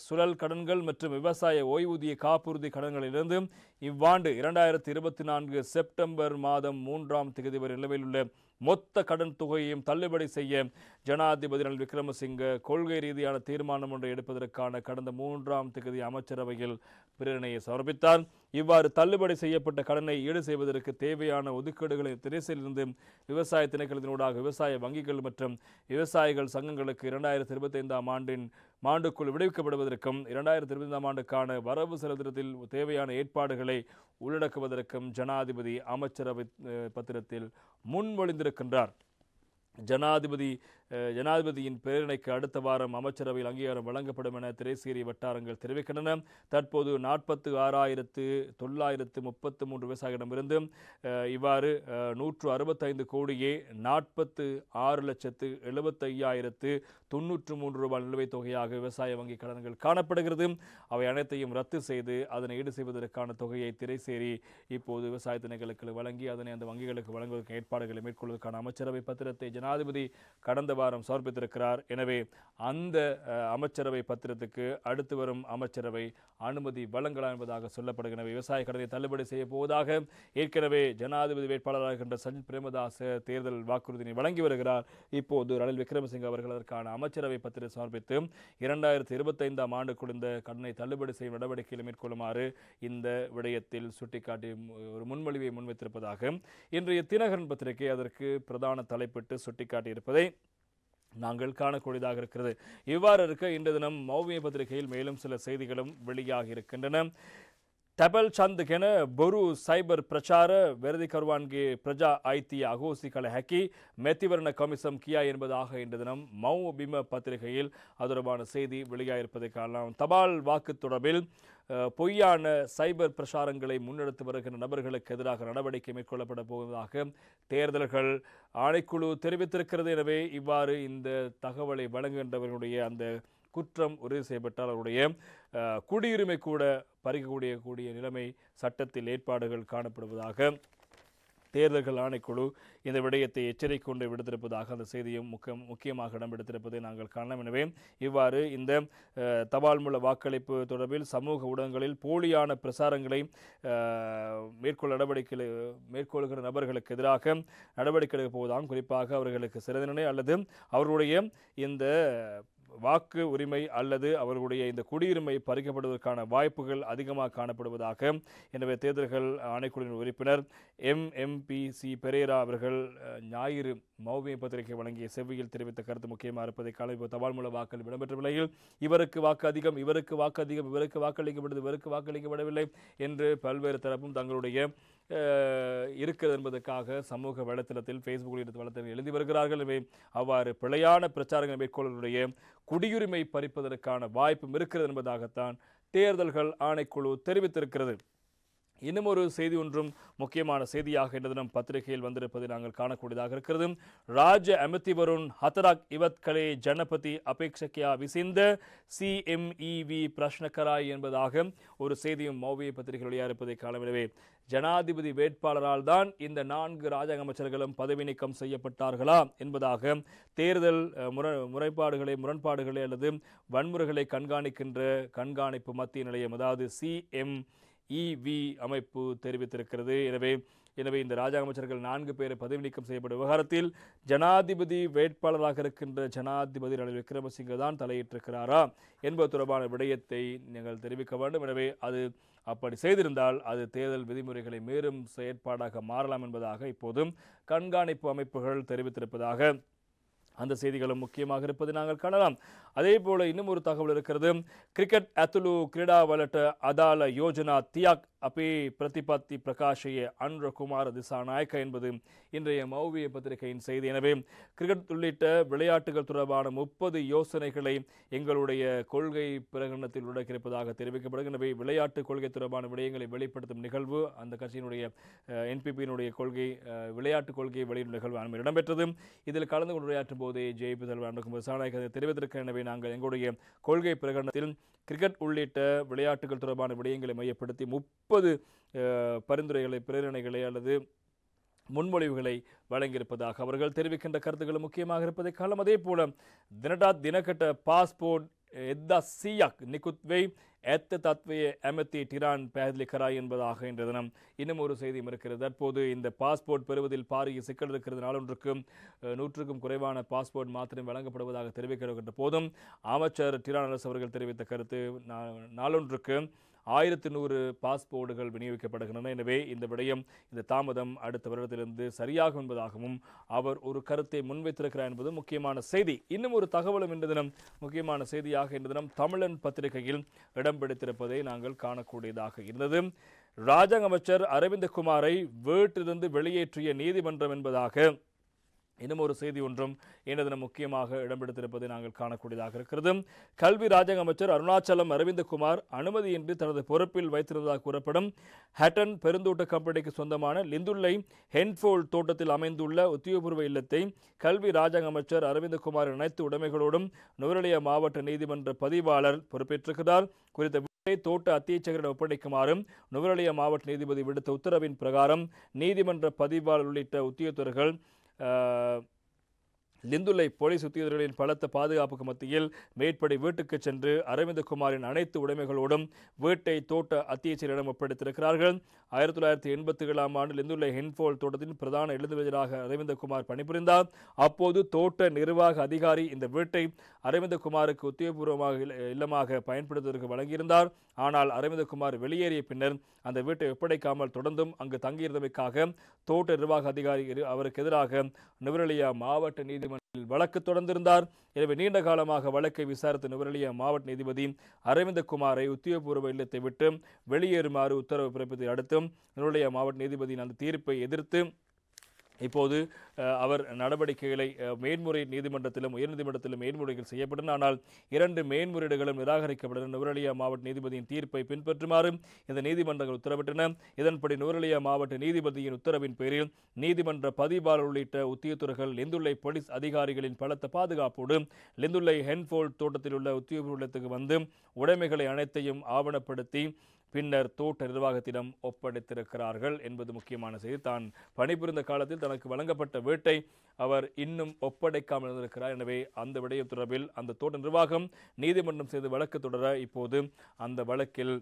சுழல் கடன்கள் மற்றும் விவசாய ஓய்வூதிய காப்புறுதி கடன்களிலிருந்து இவ்வாண்டு 2024 செப்டம்பர் மாதம் 3ஆம் தேதி வரை நிலுவையில் உள்ள மொத்த கடன் தொகையையும் தள்ளுபடி செய்ய ஜனாதிபதி ரணில் விக்ரமசிங்கே கொள்கை ரீதியான தீர்மானம் ஒன்றை எடுப்பதற்கான கடந்த 3ஆம் தேதி அமைச்சரவையில் பிரேரணையை சமர்ப்பித்தார். இவ்வாறு தள்ளுபடி செய்யப்பட்ட கடனை ஈடு செய்வதற்கு தேவையான ஒதுக்கீடுகளை திரைசிலிருந்து விவசாய திணைக்களத்தினூடாக விவசாய வங்கிகள் மற்றும் விவசாயிகள் சங்கங்களுக்கு 2025ஆம் ஆண்டின் ஆண்டுக்குள் விடுவிக்கப்படுவதற்கும் 2025ஆம் ஆண்டுக்கான வரவு செலவினத்தில் தேவையான ஏற்பாடுகளை உள்ளடக்குவதற்கும் ஜனாதிபதி அமைச்சரவை பத்திரத்தில் முன்மொழிந்திருக்கின்றார். ஜனாதிபதியின் பிரேரணைக்கு அடுத்த வாரம் அமைச்சரவையில் அங்கீகாரம் வழங்கப்படும் என திரைசேரி வட்டாரங்கள் தெரிவிக்கின்றன. தற்போது 46,933 விவசாயிகளிடமிருந்து இவ்வாறு 165 கோடியே 46,75,093 ரூபாய் நிலுவைத் தொகையாக விவசாய வங்கி கடன்கள் காணப்படுகிறது. அவை அனைத்தையும் ரத்து செய்து அதனை ஈடு செய்வதற்கான தொகையை திரைசேரி இப்போது விவசாய திணைக்களுக்கு வழங்கி அதனை அந்த வங்கிகளுக்கு வழங்குவதற்கு ஏற்பாடுகளை மேற்கொள்வதற்கான அமைச்சரவை பத்திரத்தை ஜனாதிபதி கடந்த வாரம் சமர்ப்பித்திருக்கிறார். எனவே அந்த அமைச்சரவை பத்திரத்துக்கு அடுத்து வரும் அமைச்சரவை அனுமதி வழங்கலாம் என்பதாக சொல்லப்படுகிற விவசாய கடனை தள்ளுபடி செய்ய போவதாக ஏற்கனவே ஜனாதிபதி வேட்பாளராக இருக்கின்ற சஜித் பிரேமதாச தேர்தல் வாக்குறுதியை வழங்கி வருகிறார். இப்போது ரணில் விக்ரமசிங்கே அவர்கள் அதற்கான அமைச்சரவை பத்திரம் சமர்ப்பித்து 2025ஆம் ஆண்டுக்குள் இந்த கடனை தள்ளுபடி செய்யும் நடவடிக்கைகளை மேற்கொள்ளுமாறு இந்த விடயத்தில் சுட்டிக்காட்டி ஒரு முன்மொழிவை முன்வைத்திருப்பதாக இன்றைய தினகரன் பத்திரிகை அதற்கு பிரதான தலைப்பிட்டு சுட்டிக்காட்டியிருப்பதை நாங்கள் காணக்கூடியதாக இருக்கிறது. இவ்வாறு இருக்க இன்று தினம் மௌவிய பத்திரிகையில் மேலும் சில செய்திகளும் வெளியாகி இருக்கின்றன. टॅबल छंद घेणं बरू सायबर प्रचार वेरदी करवानगे प्रजा ஐத்திய அகோசிகளை ஹக்கி மெத்திவர்ண கமிசம் கியா என்பதாக இன்று தினம் மௌ பிம பத்திரிகையில் அது தொடர்பான செய்தி வெளியாகியிருப்பதை காணலாம். தபால் வாக்கு தொடர்பில் பொய்யான சைபர் பிரசாரங்களை முன்னெடுத்து வருகின்ற நபர்களுக்கு எதிராக நடவடிக்கை மேற்கொள்ளப்பட போவதாக தேர்தல்கள் ஆணைக்குழு தெரிவித்திருக்கிறது. எனவே இவ்வாறு இந்த தகவலை வழங்குகின்றவர்களுடைய அந்த குற்றம் உறுதி செய்யப்பட்டால் அவருடைய குடியுரிமை கூட பறிக்கக்கூடிய நிலைமை சட்டத்தில் ஏற்பாடுகள் காணப்படுவதாக தேர்தல்கள் ஆணைக்குழு இந்த விடயத்தை எச்சரிக்கை கொண்டு விடுத்திருப்பதாக அந்த செய்தியும் முக்கியமாக இடம்பெடுத்திருப்பதை நாங்கள் காணலாம். எனவே இவ்வாறு இந்த தபால் மூல வாக்களிப்பு தொடர்பில் சமூக ஊடகங்களில் போலியான பிரசாரங்களை மேற்கொள்கிற நபர்களுக்கு எதிராக நடவடிக்கை எடுக்கப் போவதாகவும் குறிப்பாக அவர்களுக்கு சிறை தண்டனை அல்லது அவர்களுடைய இந்த வாக்கு உரிமை அல்லது அவர்களுடைய இந்த குடியுரிமை பறிக்கப்படுவதற்கான வாய்ப்புகள் அதிகமாக காணப்படுவதாக எனவே தேர்தல்கள் ஆணைக்குழுவின் உறுப்பினர் MMPC பெரேரா அவர்கள் ஞாயிறு மௌவிய பத்திரிகை வழங்கிய செவ்வியில் தெரிவித்த கருத்து முக்கியமாக இருப்பதை காலம் தபால் மூல வாக்கள் இடம்பெற்ற நிலையில் இவருக்கு வாக்கு அதிகம், இவருக்கு வாக்கு அதிகம், இவருக்கு வாக்களிக்கப்பட்டது, இவருக்கு வாக்களிக்கப்படவில்லை என்று பல்வேறு தரப்பும் தங்களுடைய இருக்கிறது என்பதற்காக சமூக வலைத்தளத்தில் ஃபேஸ்புக்கில் வலைத்தளத்தில் எழுதி வருகிறார்கள். எனவே அவ்வாறு பிழையான பிரச்சாரங்கள் மேற்கொள்வதுடைய குடியுரிமை பறிப்பதற்கான வாய்ப்பும் இருக்கிறது என்பதாகத்தான் தேர்தல்கள் ஆணைக்குழு தெரிவித்திருக்கிறது. இன்னும் ஒரு செய்தி ஒன்றும் முக்கியமான செய்தியாக இன்று தினம் பத்திரிகையில் வந்திருப்பதை நாங்கள் காணக்கூடியதாக இருக்கிறது. ராஜ அமித்திவருண் ஹதராக் இவத்கலே ஜனபதி அபேட்சக்கியா விசிந்த CMEV பிரஷ்னகராய் என்பதாக ஒரு செய்தியும் மௌவிய பத்திரிகை வெளியாயிருப்பதை காணவில்லை. ஜனாதிபதி வேட்பாளரால் தான் இந்த 4 ராஜாங்க அமைச்சர்களும் பதவி நீக்கம் செய்யப்பட்டார்களா என்பதாக தேர்தல் முரண்பாடுகளை அல்லது வன்முறைகளை கண்காணிக்கின்ற கண்காணிப்பு மத்திய நிலையம், அதாவது CMEV அமைப்பு தெரிவித்திருக்கிறது. எனவே இந்த ராஜாங்க அமைச்சர்கள் 4 பேரை பதவி நீக்கம் செய்யப்பட்ட விவகாரத்தில் ஜனாதிபதி வேட்பாளராக இருக்கின்ற ஜனாதிபதி ரணில் விக்ரமசிங்கே தான் தலையிட்டிருக்கிறாரா என்பது தொடர்பான விடயத்தை நீங்கள் தெரிவிக்க வேண்டும். எனவே அது அப்படி செய்திருந்தால் அது தேர்தல் விதிமுறைகளை மீறும் செயற்பாடாக மாறலாம் என்பதாக இப்போதும் கண்காணிப்பு அமைப்புகள் தெரிவித்திருப்பதாக அந்த செய்திகளும் முக்கியமாக இருப்பதை நாங்கள் காணலாம். அதே போல இன்னும் ஒரு தகவல் இருக்கிறது. கிரிக்கெட் அத்துலு கிரீடா வலட்ட அதால யோஜனா தியாக் அப்பே பிரதிபத்தி பிரகாஷைய அன்ரகுமார திசாநாயக்க என்பது இன்றைய மௌவிய பத்திரிகையின் செய்தி. எனவே கிரிக்கெட் உள்ளிட்ட விளையாட்டுகள் தொடர்பான 30 யோசனைகளை எங்களுடைய கொள்கை பிரகடனத்தில் உள்ளடக்கியிருப்பதாக தெரிவிக்கப்படுகிறது. விளையாட்டு கொள்கை தொடர்பான விடயங்களை வெளிப்படுத்தும் நிகழ்வு அந்த கட்சியினுடைய NPP-யினுடைய கொள்கை விளையாட்டு கொள்கையை வெளியிடும் நிகழ்வு இடம்பெற்றது. இதில் கலந்து கொண்டு உரையாற்றும் போதே JP தலைவர் அன்ரகுமார திசாநாயக்க தெரிவித்திருக்க. எனவே நாங்கள் எங்களுடைய கொள்கை பிரகடனத்தில் கிரிக்கெட் உள்ளிட்ட விளையாட்டுகள் தொடர்பான விடயங்களை மையப்படுத்தி 30 பரிந்துரைகளை பிரேரணைகளை அல்லது முன்மொழிவுகளை வழங்கியிருப்பதாக அவர்கள் தெரிவிக்கின்ற கருத்துக்கள் முக்கியமாக இருப்பதை காலம். அதே போல தினகட்ட பாஸ்போர்ட் எத்தா சியாக் நிகுத்வை எத்த தத்வைய எமத்தி டிரான் பேதலி கராய் என்பதாக இன்ற தினம் இன்னும் ஒரு செய்தியும் இருக்கிறது. தற்போது இந்த பாஸ்போர்ட் பெறுவதில் பாரிய சிக்கல் இருக்கிறது. நாளொன்றுக்கும் 100க்கும் குறைவான பாஸ்போர்ட் மாத்திரம் வழங்கப்படுவதாக தெரிவிக்கின்ற போதும் அமைச்சர் டிரான் அரசு அவர்கள் தெரிவித்த கருத்து நாளொன்றுக்கு 1100 பாஸ்போர்டுகள் விநியோகிக்கப்படுகின்றன. எனவே இந்த விடயம் இந்த தாமதம் அடுத்த வருடத்திலிருந்து சரியாகும் என்பதாகவும் அவர் ஒரு கருத்தை முன்வைத்திருக்கிறார் என்பது முக்கியமான செய்தி. இன்னும் ஒரு தகவலும் இன்று தினம் முக்கியமான செய்தியாக இன்று தினம் தமிழன் பத்திரிகையில் இடம் பிடித்திருப்பதை நாங்கள் காணக்கூடியதாக இருந்தது. ராஜாங்க அமைச்சர் அரவிந்தகுமாரை வீட்டிலிருந்து வெளியேற்றிய நீதிமன்றம் என்பதாக இன்னும் ஒரு செய்தி ஒன்றும் இன்று தினம் முக்கியமாக இடம்பெடுத்திருப்பதை நாங்கள் காணக்கூடியதாக இருக்கிறது. கல்வி ராஜாங்க அமைச்சர் அருணாச்சலம் அரவிந்தகுமார் அனுமதியின்றி தனது பொறுப்பில் வைத்திருந்ததாக கூறப்படும் ஹட்டன் பெருந்தோட்ட கம்பெனிக்கு சொந்தமான லிந்துல்லை ஹென்ஃபோல்ட் தோட்டத்தில் அமைந்துள்ள உத்தியோகபூர்வ இல்லத்தை கல்வி ராஜாங்க அமைச்சர் அரவிந்தகுமார் அனைத்து உடைமைகளோடும் நுவரெலியா மாவட்ட நீதிமன்ற பதிவாளர் பொறுப்பேற்றிருக்கிறார். குறித்த வீட்டை தோட்ட அத்தியட்சகரிடம் ஒப்படைக்குமாறும் நுவரெலியா மாவட்ட நீதிபதி விடுத்த உத்தரவின் பிரகாரம் நீதிமன்ற பதிவாளர் உள்ளிட்ட உத்தியோகத்தர்கள் லிந்துலை போலீஸ் உத்தியோகர்களின் பலத்த பாதுகாப்புக்கு மத்தியில் மேற்படி வீட்டுக்கு சென்று அரவிந்தகுமாரின் அனைத்து உடைமைகளோடும் வீட்டை தோட்ட அத்தியட்சரிடம் ஒப்படைத்திருக்கிறார்கள். 1987ஆம் ஆண்டு லிந்துலை ஹென்ஃபோல் தோட்டத்தின் பிரதான எழுதுவதராக அரவிந்தகுமார் பணிபுரிந்தார். அப்போது தோட்ட நிர்வாக அதிகாரி இந்த வீட்டை அரவிந்தகுமாருக்கு உத்தியோகபூர்வமாக இல்லமாக பயன்படுத்துவதற்கு வழங்கியிருந்தார். ஆனால் அரவிந்தகுமார் வெளியேறிய பின்னர் அந்த வீட்டை ஒப்படைக்காமல் தொடர்ந்தும் அங்கு தங்கியிருந்தமைக்காக தோட்ட நிர்வாக அதிகாரி அவருக்கு எதிராக நுவரெலியா மாவட்ட நீதிமன்றத்தில் வழக்கு தொடர்ந்திருந்தார். எனவே நீண்ட காலமாக வழக்கை விசாரித்த நுவரெலியா மாவட்ட நீதிபதி அரவிந்தகுமாரை உத்தியோகபூர்வ இல்லத்தை விட்டு வெளியேறுமாறு உத்தரவு பிறப்பித்ததை அடுத்து நுவரெலியா மாவட்ட நீதிபதியின் அந்த தீர்ப்பை எதிர்த்து இப்போது அவர் நடவடிக்கைகளை மேன்முறையீடு நீதிமன்றத்திலும் உயர்நீதிமன்றத்திலும் மேன்முறைகள் செய்யப்பட்டன. ஆனால் 2 மேன்முறையீடுகளும் நிராகரிக்கப்பட்டன. நுவரெலியா மாவட்ட நீதிபதியின் தீர்ப்பை பின்பற்றுமாறு இந்த நீதிமன்றங்கள் உத்தரவிட்டன. இதன்படி நுவரெலியா மாவட்ட நீதிபதியின் உத்தரவின் பேரில் நீதிமன்ற பதிவாளர் உள்ளிட்ட உத்தியோகத்தர்கள் லிந்துல்லை போலீஸ் அதிகாரிகளின் பலத்த பாதுகாப்போடு லிந்துல்லை ஹென்ஃபோல்ட் தோட்டத்தில் உள்ள உத்தியோகத்துக்கு வந்து உடைமைகளை அனைத்தையும் ஆவணப்படுத்தி பின்னர் தோட்ட நிர்வாகத்திடம் ஒப்படைத்திருக்கிறார்கள் என்பது முக்கியமான செய்தி. தான் பணிபுரிந்த காலத்தில் தனக்கு வழங்கப்பட்ட வீட்டை அவர் இன்னும் ஒப்படைக்காமல் இருந்திருக்கிறார். எனவே அந்த விடயம் தொடர்பில் அந்த தோட்ட நிர்வாகம் நீதிமன்றம் செய்து வழக்கு தொடர இப்போது அந்த வழக்கில்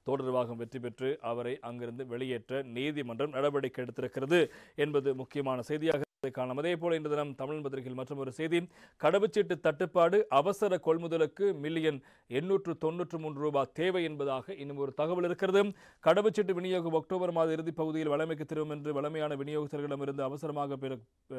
தோட்ட நிர்வாகம் வெற்றி பெற்று அவரை அங்கிருந்து வெளியேற்ற நீதிமன்றம் நடவடிக்கை எடுத்திருக்கிறது என்பது முக்கியமான செய்தியாக காணலாம். அதே போல இன்று தினம் தமிழ் பத்திரிகையில் மற்றும் ஒரு செய்தி, கடவுச்சீட்டு தட்டுப்பாடு, அவசர கொள்முதலுக்கு $1,893 தேவை என்பதாக இன்னும் ஒரு தகவல் இருக்கிறது. கடவுச்சீட்டு விநியோகம் அக்டோபர் மாத இறுதிப் பகுதியில் வழமைக்கு திரும்பும் என்று வழமையான விநியோகஸ்தர்களிடமிருந்து அவசரமாக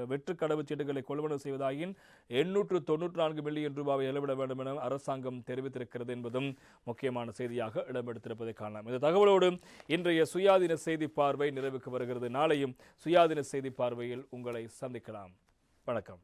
வெற்று கடவுச்சீட்டுகளை கொள்வனவு செய்வதாயின் $894 மில்லியன் செலவிட வேண்டும் என அரசாங்கம் தெரிவித்திருக்கிறது என்பதும் முக்கியமான செய்தியாக இடம்பெடுத்திருப்பதை காணலாம். இந்த தகவலோடு இன்றைய சுயாதீன செய்தி பார்வை நிறைவுக்கு வருகிறது. நாளையும் சுயாதீன செய்தி பார்வையில் உங்களை சந்திக்கலாம். வணக்கம்.